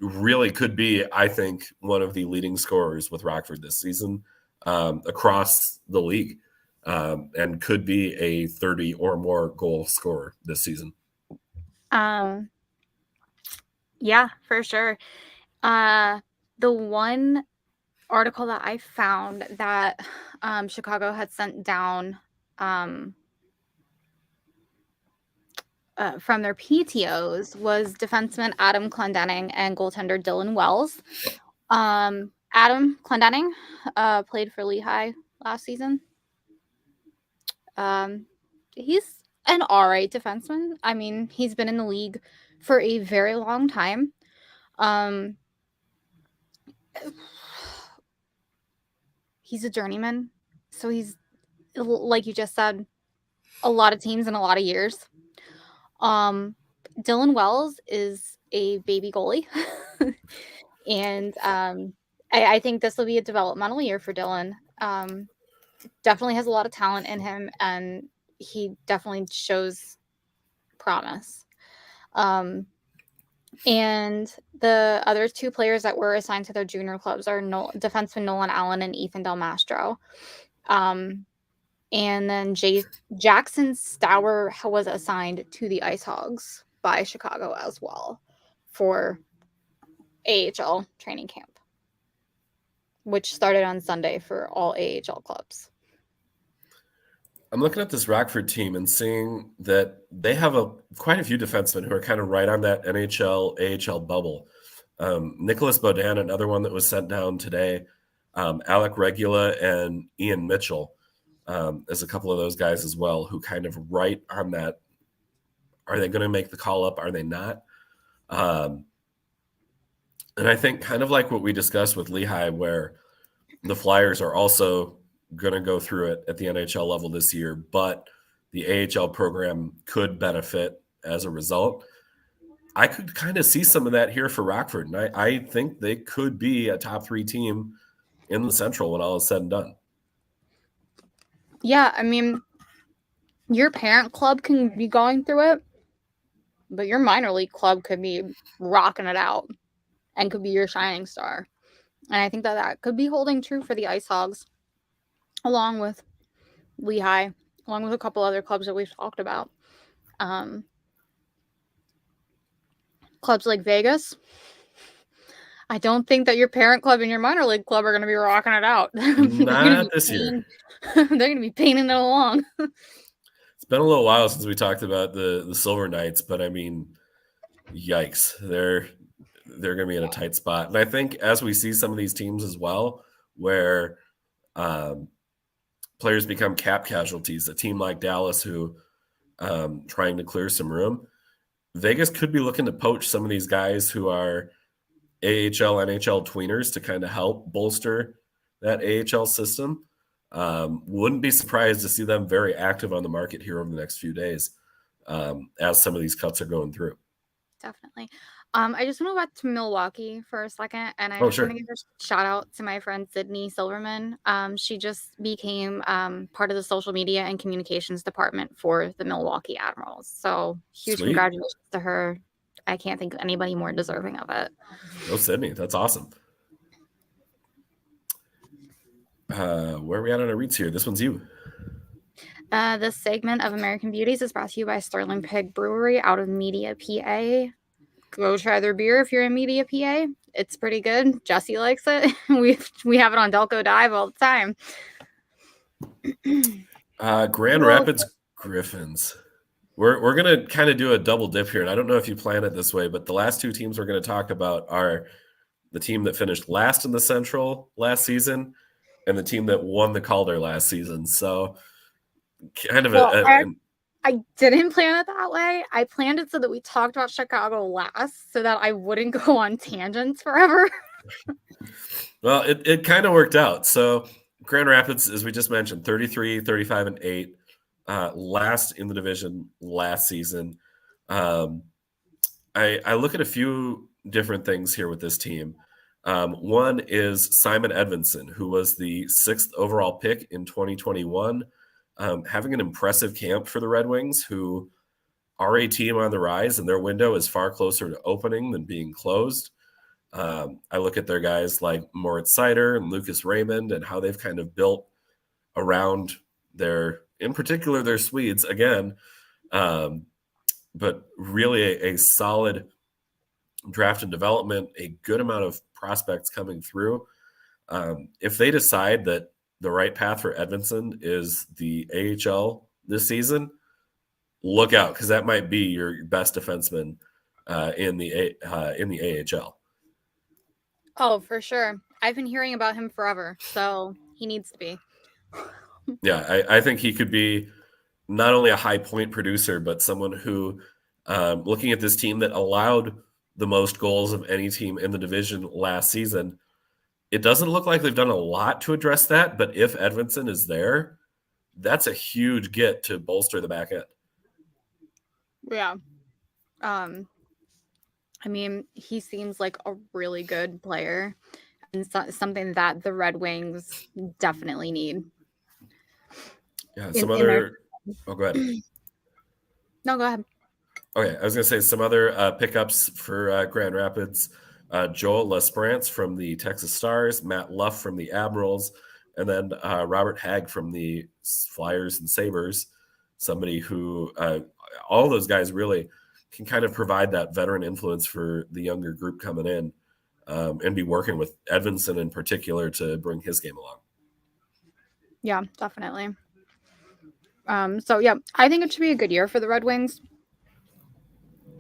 [SPEAKER 1] Really could be, I think, one of the leading scorers with Rockford this season across the league, and could be a 30 or more goal scorer this season.
[SPEAKER 2] Yeah, for sure. The one article that I found that Chicago had sent down from their PTOs was defenseman Adam Clendening and goaltender Dylan Wells. Adam Clendening played for Lehigh last season. He's an all right defenseman. I mean, he's been in the league for a very long time. He's a journeyman, so he's, like you just said, a lot of teams in a lot of years. Dylan Wells is a baby goalie, and I think this will be a developmental year for Dylan. Definitely has a lot of talent in him, and he definitely shows promise. And the other two players that were assigned to their junior clubs are defenseman Nolan Allen and Ethan Del Mastro. And then Jackson Stour was assigned to the Ice Hogs by Chicago as well for AHL training camp, which started on Sunday for all AHL clubs.
[SPEAKER 1] I'm looking at this Rockford team and seeing that they have quite a few defensemen who are kind of right on that NHL, AHL bubble. Nicholas Baudin, another one that was sent down today. Alec Regula and Ian Mitchell, as a couple of those guys as well, who kind of right on that. Are they going to make the call up? Are they not? And I think kind of like what we discussed with Lehigh, where the Flyers are also going to go through it at the NHL level this year, but the AHL program could benefit as a result. I could kind of see some of that here for Rockford, and I think they could be a top 3 team in the Central when all is said and done.
[SPEAKER 2] Yeah, I mean, your parent club can be going through it, but your minor league club could be rocking it out and could be your shining star. And I think that could be holding true for the Ice Hogs, along with Lehigh, along with a couple other clubs that we've talked about. Clubs like Vegas. I don't think that your parent club and your minor league club are going to be rocking it out.
[SPEAKER 1] Not this year.
[SPEAKER 2] They're going to be painting it along.
[SPEAKER 1] It's been a little while since we talked about the Silver Knights, but I mean, yikes. They're going to be in a tight spot. And I think as we see some of these teams as well, where players become cap casualties, a team like Dallas who trying to clear some room, Vegas could be looking to poach some of these guys who are AHL, NHL tweeners to kind of help bolster that AHL system. Wouldn't be surprised to see them very active on the market here over the next few days as some of these cuts are going through.
[SPEAKER 2] Definitely. I just want to go back to Milwaukee for a second, and I just
[SPEAKER 1] Sure.
[SPEAKER 2] want to give a shout out to my friend Sydney Silverman. She just became part of the social media and communications department for the Milwaukee Admirals. So huge
[SPEAKER 1] Sweet.
[SPEAKER 2] congratulations to her. I can't think of anybody more deserving of it.
[SPEAKER 1] Oh, Sydney, that's awesome. Where are we at on our reads here? This one's you.
[SPEAKER 2] This segment of American Beauties is brought to you by Sterling Pig Brewery out of Media, PA. Go try their beer if you're in Media, PA. It's pretty good. Jesse likes it. We have it on Delco Dive all the time.
[SPEAKER 1] Grand Rapids Griffins. We're going to kind of do a double dip here, and I don't know if you plan it this way, but the last two teams we're going to talk about are the team that finished last in the Central last season and the team that won the Calder last season. So kind of
[SPEAKER 2] I didn't plan it that way. I planned it so that we talked about Chicago last so that I wouldn't go on tangents forever.
[SPEAKER 1] Well, it kind of worked out. So Grand Rapids, as we just mentioned, 33, 35, and 8, last in the division last season. I look at a few different things here with this team. One is Simon Edvinsson, who was the 6th overall pick in 2021. Having an impressive camp for the Red Wings, who are a team on the rise, and their window is far closer to opening than being closed. I look at their guys like Moritz Seider and Lucas Raymond and how they've kind of built around in particular, their Swedes again, but really a solid draft and development, a good amount of prospects coming through. If they decide that the right path for Edvinsson is the AHL this season, look out, because that might be your best defenseman in the AHL.
[SPEAKER 2] Oh, for sure. I've been hearing about him forever, so he needs to be.
[SPEAKER 1] Yeah, I think he could be not only a high point producer, but someone who, looking at this team that allowed the most goals of any team in the division last season, it doesn't look like they've done a lot to address that. But if Edvinsson is there, that's a huge get to bolster the back end.
[SPEAKER 2] Yeah. I mean, he seems like a really good player and something that the Red Wings definitely need.
[SPEAKER 1] Yeah, Oh, go ahead.
[SPEAKER 2] No, go ahead.
[SPEAKER 1] Okay, I was going to say some other pickups for Grand Rapids. Joel Lesperance from the Texas Stars, Matt Luff from the Admirals, and then Robert Hagg from the Flyers and Sabres, somebody who all those guys really can kind of provide that veteran influence for the younger group coming in and be working with Edvinsson in particular to bring his game along.
[SPEAKER 2] Yeah, definitely. So, yeah, I think it should be a good year for the Red Wings.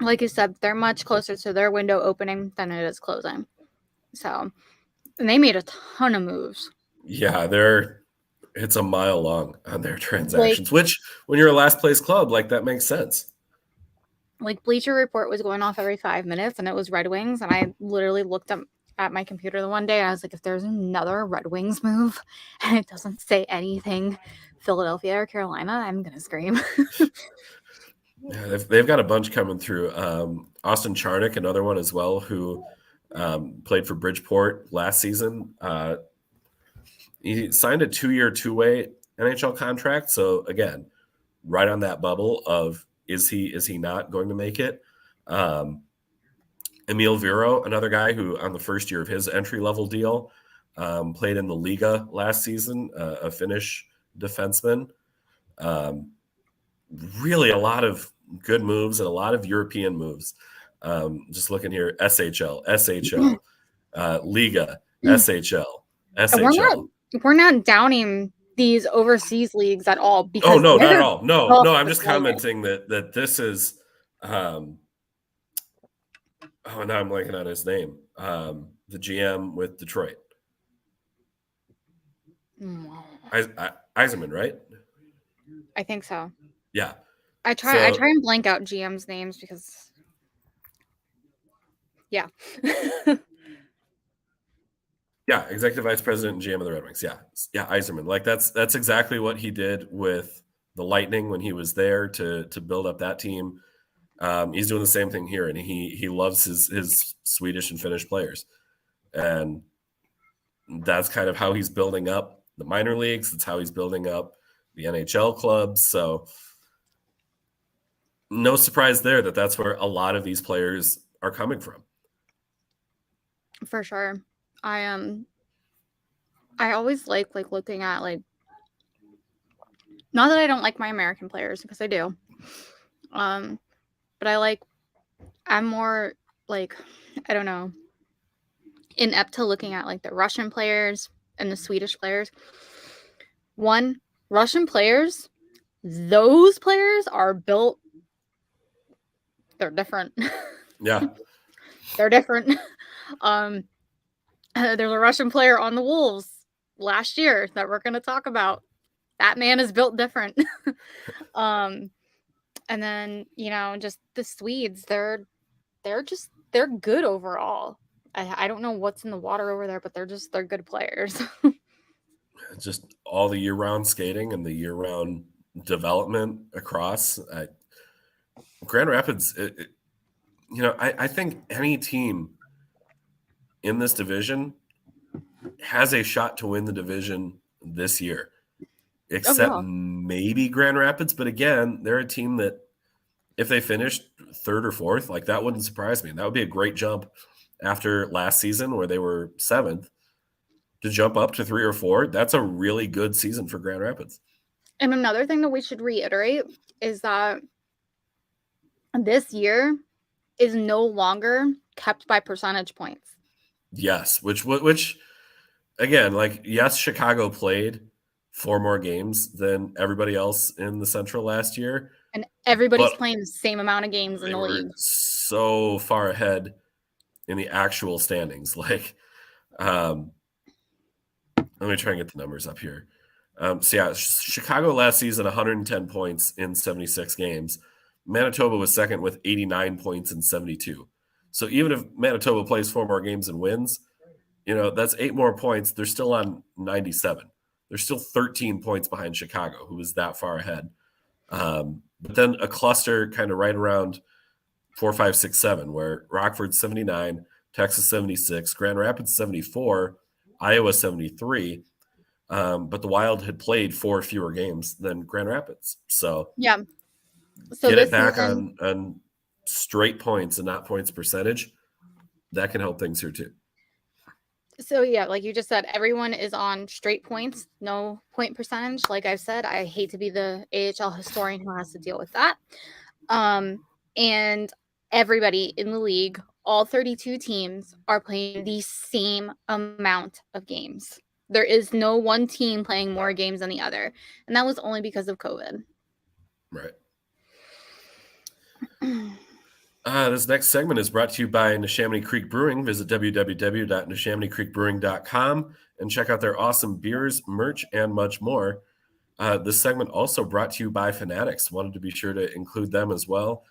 [SPEAKER 2] Like you said, they're much closer to their window opening than it is closing. So, and they made a ton of moves.
[SPEAKER 1] Yeah, it's a mile long on their transactions, which when you're a last place club, like that makes sense.
[SPEAKER 2] Like Bleacher Report was going off every 5 minutes and it was Red Wings. And I literally looked up at my computer the one day. And I was like, if there's another Red Wings move and it doesn't say anything Philadelphia or Carolina, I'm going to scream.
[SPEAKER 1] Yeah, they've got a bunch coming through. Austin Chardick, another one as well, who played for Bridgeport last season. He signed a 2-year, 2-way NHL contract. So again, right on that bubble of is he not going to make it? Emile Vero, another guy who on the first year of his entry-level deal played in the Liga last season, a Finnish defenseman. Really a lot of good moves and a lot of European moves. Just looking here, SHL, Liga, SHL.
[SPEAKER 2] We're not downing these overseas leagues at all.
[SPEAKER 1] Because not at all. No, I'm just commenting that this is now I'm blanking on his name. The GM with Detroit. Yzerman, right?
[SPEAKER 2] I think so.
[SPEAKER 1] Yeah.
[SPEAKER 2] I try and blank out GM's names because yeah.
[SPEAKER 1] Yeah, executive vice president and GM of the Red Wings. Yeah, Yzerman. Like that's exactly what he did with the Lightning when he was there to build up that team. He's doing the same thing here, and he loves his Swedish and Finnish players, and that's kind of how he's building up the minor leagues. That's how he's building up the NHL clubs. So no surprise there that that's where a lot of these players are coming from.
[SPEAKER 2] For sure. I always like looking at not that I don't like my American players, because I do. But I'm more I don't know, inept to looking at the Russian players and the Swedish players. One, Russian players, those players are built, they're different.
[SPEAKER 1] Yeah.
[SPEAKER 2] They're different. There's a Russian player on the Wolves last year that we're going to talk about. That man is built different. And then, just the Swedes, they're good overall. I don't know what's in the water over there, but they're good players.
[SPEAKER 1] Just all the year-round skating and the year-round development across. Grand Rapids, I think any team in this division has a shot to win the division this year, except maybe Grand Rapids. But again, they're a team that if they finished third or fourth, that wouldn't surprise me. And that would be a great jump after last season where they were seventh. To jump up to 3 or 4, that's a really good season for Grand Rapids.
[SPEAKER 2] And another thing that we should reiterate is that this year is no longer kept by percentage points.
[SPEAKER 1] Yes, which again, yes, Chicago played 4 more games than everybody else in the Central last year.
[SPEAKER 2] And everybody's playing the same amount of games in the league.
[SPEAKER 1] So far ahead in the actual standings. Let me try and get the numbers up here. Chicago last season, 110 points in 76 games. Manitoba was second with 89 points in 72. So even if Manitoba plays 4 more games and wins, that's 8 more points. They're still on 97. They're still 13 points behind Chicago, who was that far ahead. But then a cluster kind of right around 4, 5, 6, 7, where Rockford's 79, Texas 76, Grand Rapids 74, Iowa 73, but the Wild had played 4 fewer games than Grand Rapids. So
[SPEAKER 2] yeah, so
[SPEAKER 1] get it back on straight points and not points percentage. That can help things here too.
[SPEAKER 2] So yeah, like you just said, everyone is on straight points, no point percentage. Like I've said, I hate to be the AHL historian who has to deal with that. And everybody in the league, all 32 teams, are playing the same amount of games. There is no one team playing more games than the other. And that was only because of COVID.
[SPEAKER 1] Right. This next segment is brought to you by Neshaminy Creek Brewing. Visit www.neshaminycreekbrewing.com and check out their awesome beers, merch, and much more. This segment also brought to you by Fanatics. Wanted to be sure to include them as well.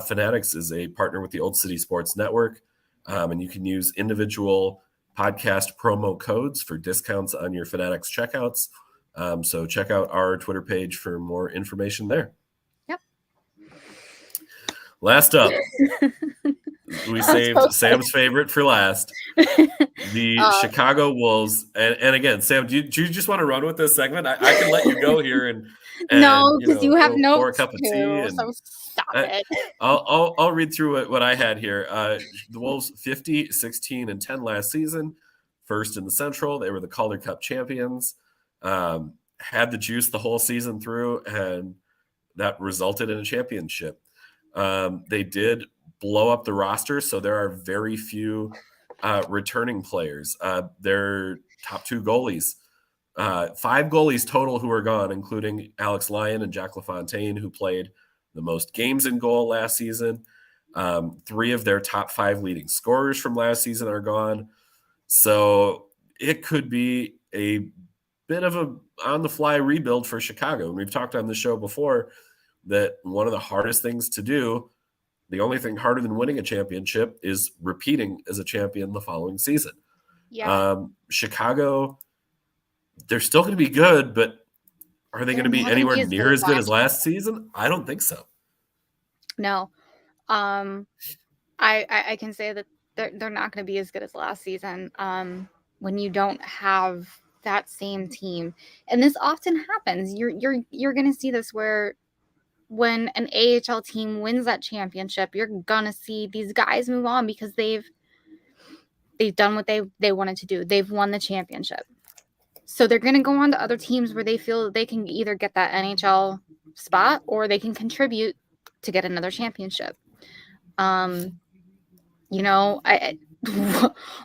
[SPEAKER 1] Fanatics is a partner with the Old City Sports Network, and you can use individual podcast promo codes for discounts on your Fanatics checkouts. So check out our Twitter page for more information there.
[SPEAKER 2] Yep.
[SPEAKER 1] Last up, we saved Sam's favorite for last. The Chicago Wolves. And again, Sam, do you just want to run with this segment? I can let you go here and
[SPEAKER 2] no, because you have notes
[SPEAKER 1] pour a cup of tea. And,
[SPEAKER 2] so stop it.
[SPEAKER 1] I'll read through what I had here. The Wolves 50, 16, and 10 last season. First in the Central. They were the Calder Cup champions. Had the juice the whole season through, and that resulted in a championship. They did blow up the roster, so there are very few returning players. Their top 2 goalies, 5 goalies total who are gone, including Alex Lyon and Jack LaFontaine, who played the most games in goal last season. 3 of their top 5 leading scorers from last season are gone. So it could be a bit of a on-the-fly rebuild for Chicago. And we've talked on the show before that one of the hardest things to do, the only thing harder than winning a championship, is repeating as a champion the following season.
[SPEAKER 2] Yeah.
[SPEAKER 1] Chicago, they're still going to be good, but are they going to be anywhere near as good as last season? I don't think so.
[SPEAKER 2] No. I can say that they're not going to be as good as last season. When you don't have that same team, and this often happens. You're going to see this where when an AHL team wins that championship, you're going to see these guys move on because they've done what they wanted to do. They've won the championship. So they're going to go on to other teams where they feel they can either get that NHL spot or they can contribute to get another championship. You know,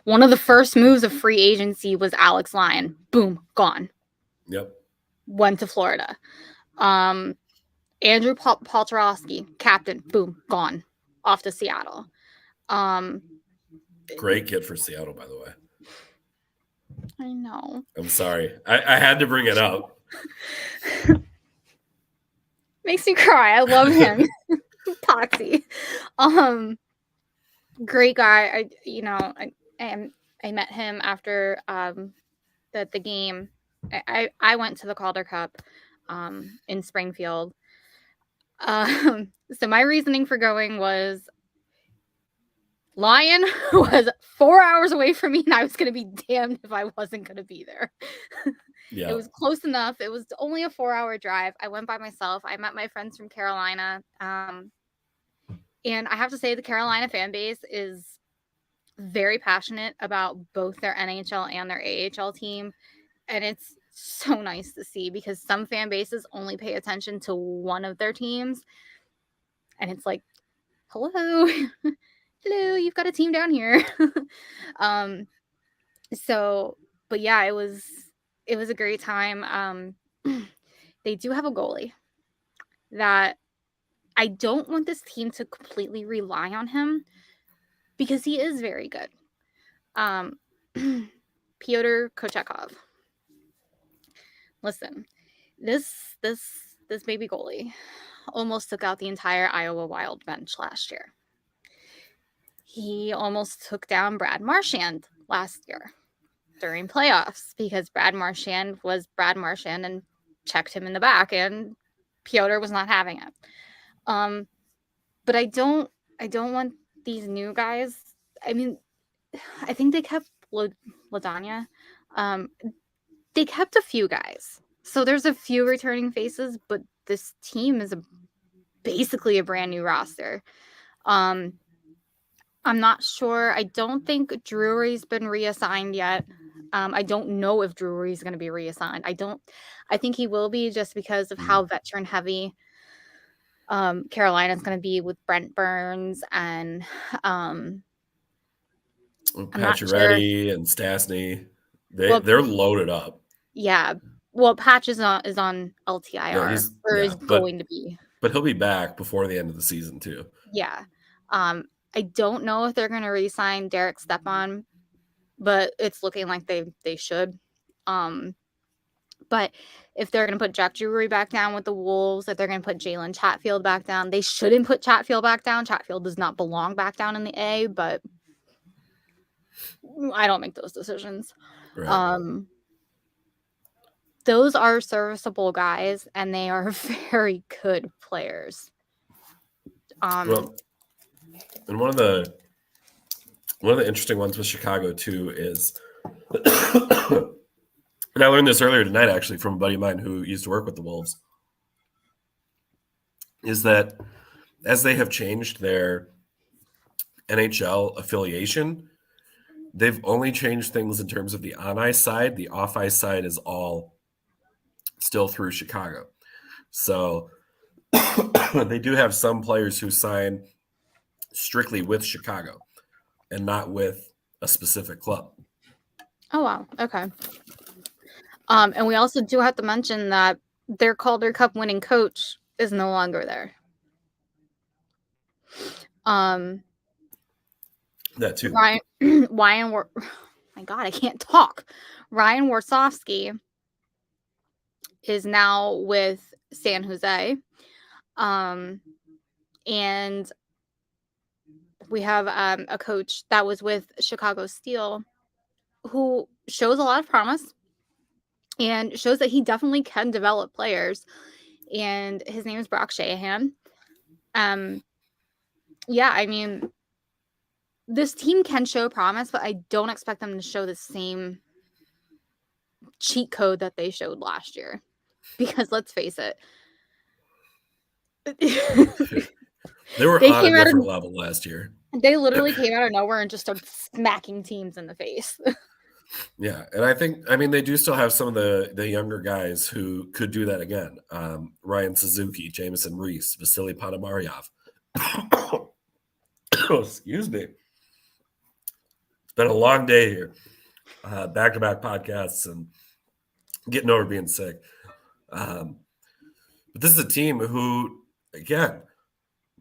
[SPEAKER 2] one of the first moves of free agency was Alex Lyon. Boom, gone.
[SPEAKER 1] Yep.
[SPEAKER 2] Went to Florida. Andrew Poltorowski, captain. Boom, gone. Off to Seattle.
[SPEAKER 1] Great kid for Seattle, by the way.
[SPEAKER 2] I know.
[SPEAKER 1] I'm sorry. I had to bring it up.
[SPEAKER 2] Makes me cry. I love him. Potsy. Great guy. I met him after the game. I went to the Calder Cup in Springfield. So my reasoning for going was Lyon was 4 hours away from me, and I was going to be damned if I wasn't going to be there.
[SPEAKER 1] Yeah.
[SPEAKER 2] It was close enough. It was only a 4-hour drive. I went by myself. I met my friends from Carolina. And I have to say the Carolina fan base is very passionate about both their NHL and their AHL team. And it's so nice to see because some fan bases only pay attention to one of their teams. And it's like, hello, hello, you've got a team down here. But yeah, it was a great time. They do have a goalie that I don't want this team to completely rely on him because he is very good. Pyotr Kochakov. Listen, this baby goalie almost took out the entire Iowa Wild bench last year. He almost took down Brad Marchand last year during playoffs because Brad Marchand was Brad Marchand and checked him in the back, and Pyotr was not having it. But I don't want these new guys. I mean, I think they kept Ladanya. They kept a few guys. So there's a few returning faces, but this team is basically a brand new roster. I'm not sure. I don't think Drury's been reassigned yet. I don't know if Drury's going to be reassigned. I think he will be just because of how veteran heavy Carolina's going to be with Brent Burns and
[SPEAKER 1] Pacioretty and Stastny. They're loaded up.
[SPEAKER 2] Yeah. Well, Patch is on LTIR is going to be.
[SPEAKER 1] But he'll be back before the end of the season too.
[SPEAKER 2] Yeah. I don't know if they're going to re-sign Derek Stepan, but it's looking like they should. But if they're going to put Jack Drury back down with the Wolves, if they're going to put Jalen Chatfield back down, they shouldn't put Chatfield back down. Chatfield does not belong back down in the A, but I don't make those decisions. Right. Those are serviceable guys, and they are very good players.
[SPEAKER 1] Well, and one of the interesting ones with Chicago too is, and I learned this earlier tonight actually from a buddy of mine who used to work with the Wolves, is that as they have changed their NHL affiliation, they've only changed things in terms of the on-ice side. The off-ice side is all still through Chicago. So they do have some players who sign strictly with Chicago and not with a specific club.
[SPEAKER 2] Oh, wow. Okay. And we also do have to mention that their Calder Cup winning coach is no longer there.
[SPEAKER 1] That too.
[SPEAKER 2] My God, I can't talk. Ryan Warsofsky is now with San Jose. And we have a coach that was with Chicago Steel who shows a lot of promise and shows that he definitely can develop players. And his name is Brock Shahan. yeah, I mean, this team can show promise, but I don't expect them to show the same cheat code that they showed last year. Because let's face it,
[SPEAKER 1] They were
[SPEAKER 2] they
[SPEAKER 1] on a
[SPEAKER 2] came out
[SPEAKER 1] different
[SPEAKER 2] of
[SPEAKER 1] level last year.
[SPEAKER 2] they literally came out of nowhere and just started smacking teams in the face.
[SPEAKER 1] Yeah, and I mean, they do still have some of the younger guys who could do that again. Ryan Suzuki, Jamison Reese, Vasily Ponomaryov. Excuse me. It's been a long day here. Back-to-back podcasts and getting over being sick. But this is a team who, again,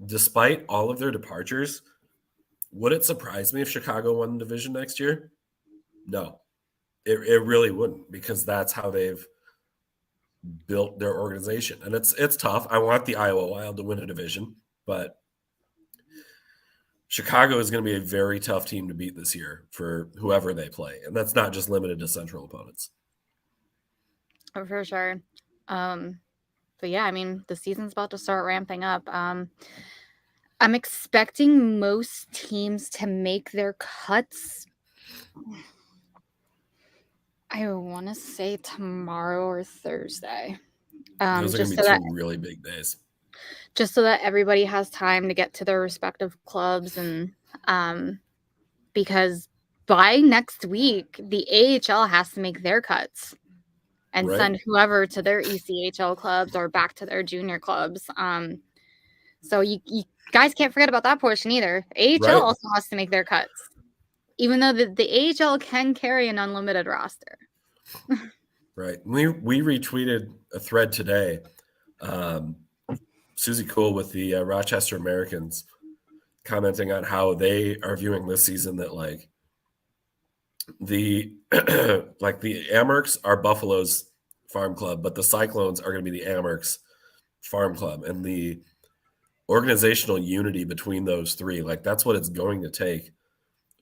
[SPEAKER 1] despite all of their departures, would it surprise me if Chicago won the division next year? No. It really wouldn't, because that's how they've built their organization. And it's tough. I want the Iowa Wild to win a division, but Chicago is going to be a very tough team to beat this year for whoever they play. And that's not just limited to Central opponents.
[SPEAKER 2] For sure. But yeah, I mean, the season's about to start ramping up. I'm expecting most teams to make their cuts. I want to say tomorrow or Thursday.
[SPEAKER 1] Those are going to be two really big days.
[SPEAKER 2] Just so that everybody has time to get to their respective clubs, and because by next week, the AHL has to make their cuts and send whoever to their ECHL clubs or back to their junior clubs. So you guys can't forget about that portion either. AHL also has to make their cuts, even though the AHL can carry an unlimited roster.
[SPEAKER 1] Right. We retweeted a thread today. Susie Cool with the Rochester Americans commenting on how they are viewing this season, that like the Amherst are Buffalo's farm club, but the Cyclones are going to be the Amherst farm club, and the organizational unity between those three, like that's what it's going to take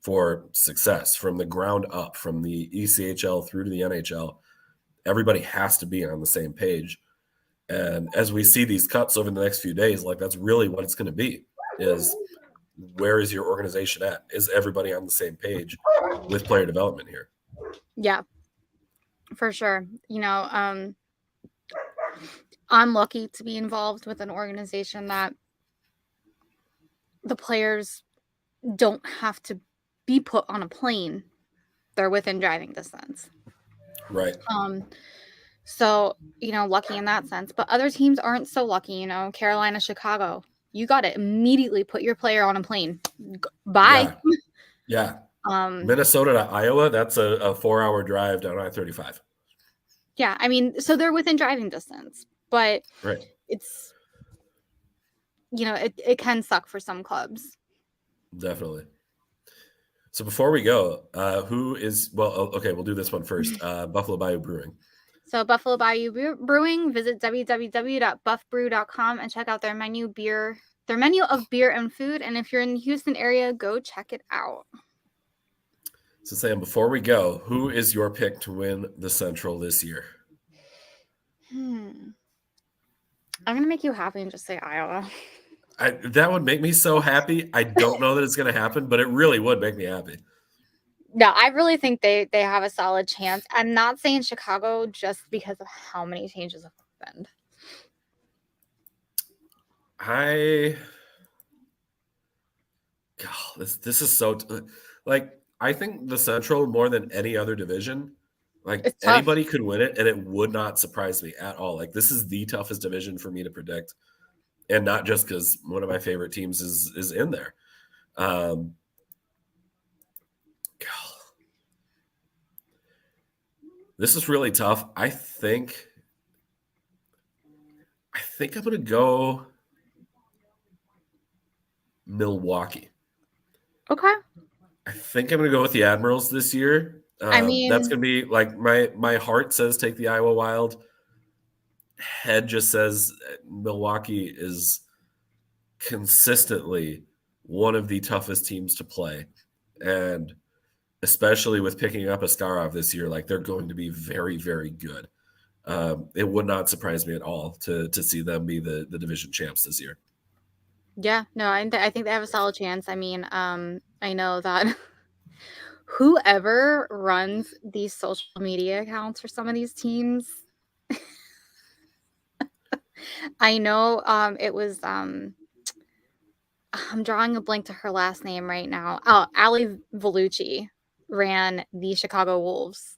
[SPEAKER 1] for success from the ground up, from the ECHL through to the NHL. Everybody has to be on the same page. And as we see these cuts over the next few days, like that's really what it's going to be, is where is your organization at? Is everybody on the same page with player development here?
[SPEAKER 2] Yeah, for sure. You know, I'm lucky to be involved with an organization that the players don't have to be put on a plane. They're within driving distance.
[SPEAKER 1] Right.
[SPEAKER 2] So, you know, lucky in that sense. But other teams aren't so lucky, you know. Carolina, Chicago. You got to immediately put your player on a plane. Bye.
[SPEAKER 1] Yeah. Minnesota to Iowa, that's a 4-hour drive down I-35.
[SPEAKER 2] Yeah, I mean, so they're within driving distance. But it's, you know, it can suck for some clubs.
[SPEAKER 1] Definitely. So before we go, who is, well, okay, we'll do this one first. Buffalo Bayou Brewing.
[SPEAKER 2] So Buffalo Bayou Brewing, visit www.buffbrew.com and check out their menu of beer and food. And if you're in the Houston area, go check it out.
[SPEAKER 1] So Sam, before we go, who is your pick to win the Central this year?
[SPEAKER 2] I'm going to make you happy and just say Iowa.
[SPEAKER 1] That would make me so happy. I don't know that it's going to happen, but it really would make me happy.
[SPEAKER 2] No, I really think they have a solid chance. I'm not saying Chicago just because of how many changes have happened.
[SPEAKER 1] This is so like, I think the Central, more than any other division, like anybody could win it, and it would not surprise me at all. Like, this is the toughest division for me to predict, and not just because one of my favorite teams is in there. This is really tough. I think I'm going to go Milwaukee.
[SPEAKER 2] Okay.
[SPEAKER 1] I think I'm going to go with the Admirals this year.
[SPEAKER 2] I mean,
[SPEAKER 1] that's going to be like my heart says take the Iowa Wild. Head just says Milwaukee is consistently one of the toughest teams to play. And especially with picking up Ascarov this year, like they're going to be very, very good. It would not surprise me at all to see them be the division champs this year.
[SPEAKER 2] Yeah, no, I think they have a solid chance. I mean, I know that whoever runs these social media accounts for some of these teams, I know it was I'm drawing a blank to her last name right now. Oh, Ali Vellucci ran the Chicago Wolves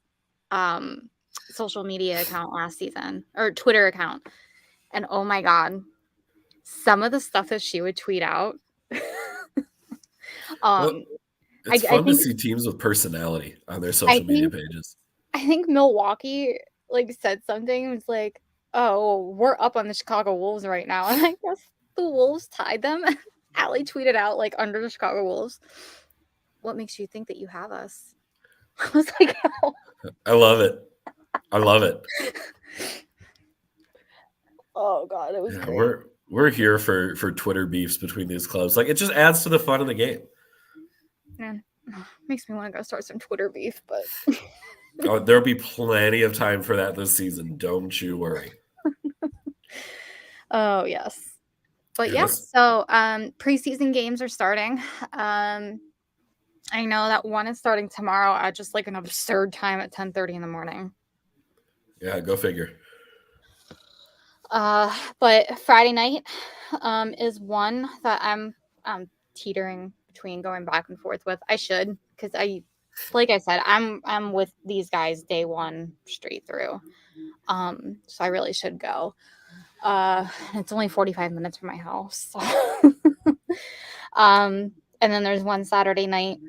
[SPEAKER 2] social media account last season, or Twitter account. And oh my God, some of the stuff that she would tweet out.
[SPEAKER 1] Well,
[SPEAKER 2] um
[SPEAKER 1] it's
[SPEAKER 2] I
[SPEAKER 1] fun to
[SPEAKER 2] think
[SPEAKER 1] see teams with personality on their
[SPEAKER 2] I
[SPEAKER 1] social media
[SPEAKER 2] think
[SPEAKER 1] pages.
[SPEAKER 2] I think Milwaukee like said something. It was like, "Oh, we're up on the Chicago Wolves right now," and I guess the Wolves tied them. Allie tweeted out like under the Chicago Wolves, "What makes you think that you have us?" I was like, "Oh,
[SPEAKER 1] I love it. I love it.
[SPEAKER 2] oh God, it was
[SPEAKER 1] Yeah,
[SPEAKER 2] great."
[SPEAKER 1] we're here for Twitter beefs between these clubs. Like, it just adds to the fun of the game.
[SPEAKER 2] Man, makes me want to go start some Twitter beef, but
[SPEAKER 1] Oh, there'll be plenty of time for that this season. Don't you worry.
[SPEAKER 2] oh yes. But
[SPEAKER 1] Yeah,
[SPEAKER 2] yeah, so preseason games are starting. I know that one is starting tomorrow at just like an absurd time at 10:30 in the morning.
[SPEAKER 1] yeah, go figure.
[SPEAKER 2] But Friday night is one that I'm teetering between going back and forth with. I should, because like I said, I'm with these guys day one straight through. So I really should go. It's only 45 minutes from my house. So. And then there's one Saturday night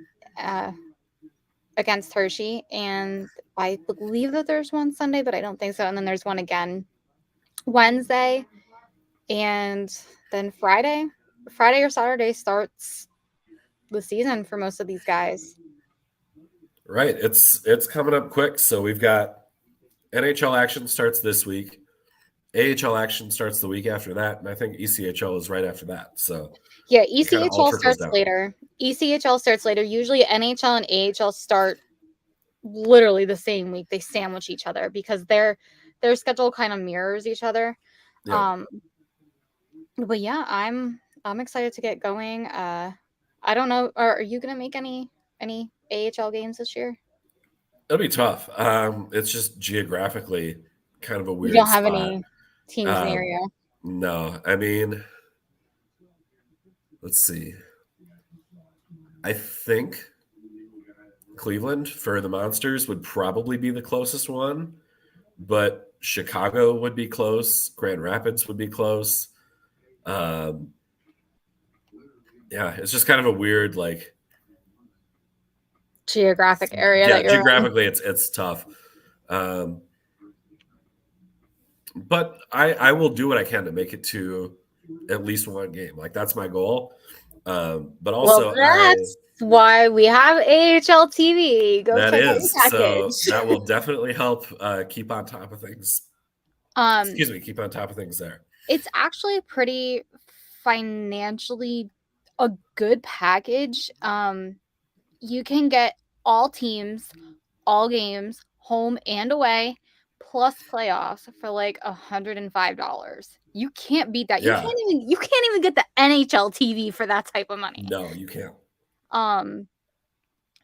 [SPEAKER 2] against Hershey, and I believe that there's one Sunday, but I don't think so. And then there's one again Wednesday, and then Friday or Saturday starts the season for most of these guys.
[SPEAKER 1] Right. It's coming up quick. So we've got NHL action starts this week. AHL action starts the week after that, and I think ECHL is right after that. So
[SPEAKER 2] Yeah,
[SPEAKER 1] it kind of all
[SPEAKER 2] ECHL
[SPEAKER 1] trickles
[SPEAKER 2] starts
[SPEAKER 1] down.
[SPEAKER 2] later. ECHL starts later. Usually NHL and AHL start literally the same week. They sandwich each other because their schedule kind of mirrors each other.
[SPEAKER 1] Yeah.
[SPEAKER 2] But yeah, I'm excited to get going. I don't know. Are you gonna make any AHL games this year?
[SPEAKER 1] It'll be tough. It's just geographically kind of a
[SPEAKER 2] You
[SPEAKER 1] weird
[SPEAKER 2] don't have
[SPEAKER 1] spot.
[SPEAKER 2] any teams near you.
[SPEAKER 1] No, I mean, let's see. I think Cleveland for the Monsters would probably be the closest one, but Chicago would be close. Grand Rapids would be close. Um, yeah, it's just kind of a weird, like,
[SPEAKER 2] Geographic area
[SPEAKER 1] yeah,
[SPEAKER 2] that you're in.
[SPEAKER 1] geographically it's tough. But I will do what I can to make it to at least one game. Like, that's my goal. But also
[SPEAKER 2] That's why we have AHL TV. Go
[SPEAKER 1] that
[SPEAKER 2] check out your
[SPEAKER 1] is
[SPEAKER 2] package.
[SPEAKER 1] so that will definitely help keep on top of things. Excuse me, keep on top of things there.
[SPEAKER 2] It's actually pretty financially a good package. You can get all teams, all games, home and away, plus playoffs for like $105. You can't beat that.
[SPEAKER 1] Yeah.
[SPEAKER 2] You can't even get the NHL TV for that type of money.
[SPEAKER 1] No, you can't.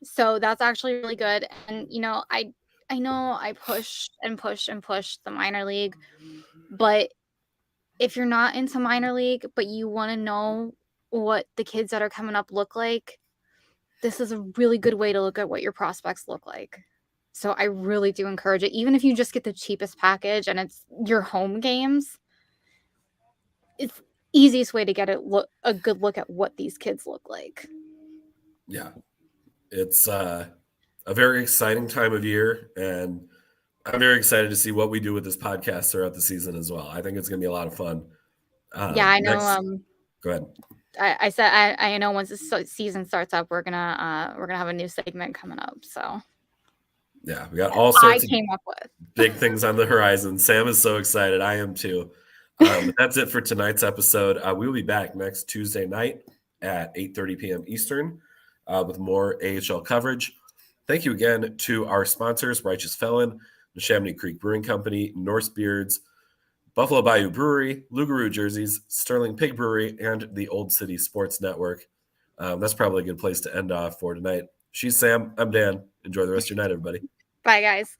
[SPEAKER 2] So that's actually really good. And I know I pushed and pushed and pushed the minor league, but if you're not into minor league, but you want to know what the kids that are coming up look like, this is a really good way to look at what your prospects look like. So I really do encourage it. Even if you just get the cheapest package and it's your home games, it's easiest way to get a good look at what these kids look like.
[SPEAKER 1] Yeah. It's a very exciting time of year, and I'm very excited to see what we do with this podcast throughout the season as well. I think it's going to be a lot of fun.
[SPEAKER 2] Yeah, I know.
[SPEAKER 1] Go ahead.
[SPEAKER 2] I said I know once the season starts up, we're gonna have a new segment coming up. So
[SPEAKER 1] yeah, we got all sorts of
[SPEAKER 2] came up with
[SPEAKER 1] big things on the horizon. Sam is so excited. I am too. But that's it for tonight's episode. We will be back next Tuesday night at 8:30 p.m. Eastern with more AHL coverage. Thank you again to our sponsors, Righteous Felon, the Chamonix Creek Brewing Company, Norse Beards, Buffalo Bayou Brewery, Lugaroo Jerseys, Sterling Pig Brewery, and the Old City Sports Network. That's probably a good place to end off for tonight. She's Sam. I'm Dan. Enjoy the rest of your night, everybody.
[SPEAKER 2] Bye, guys.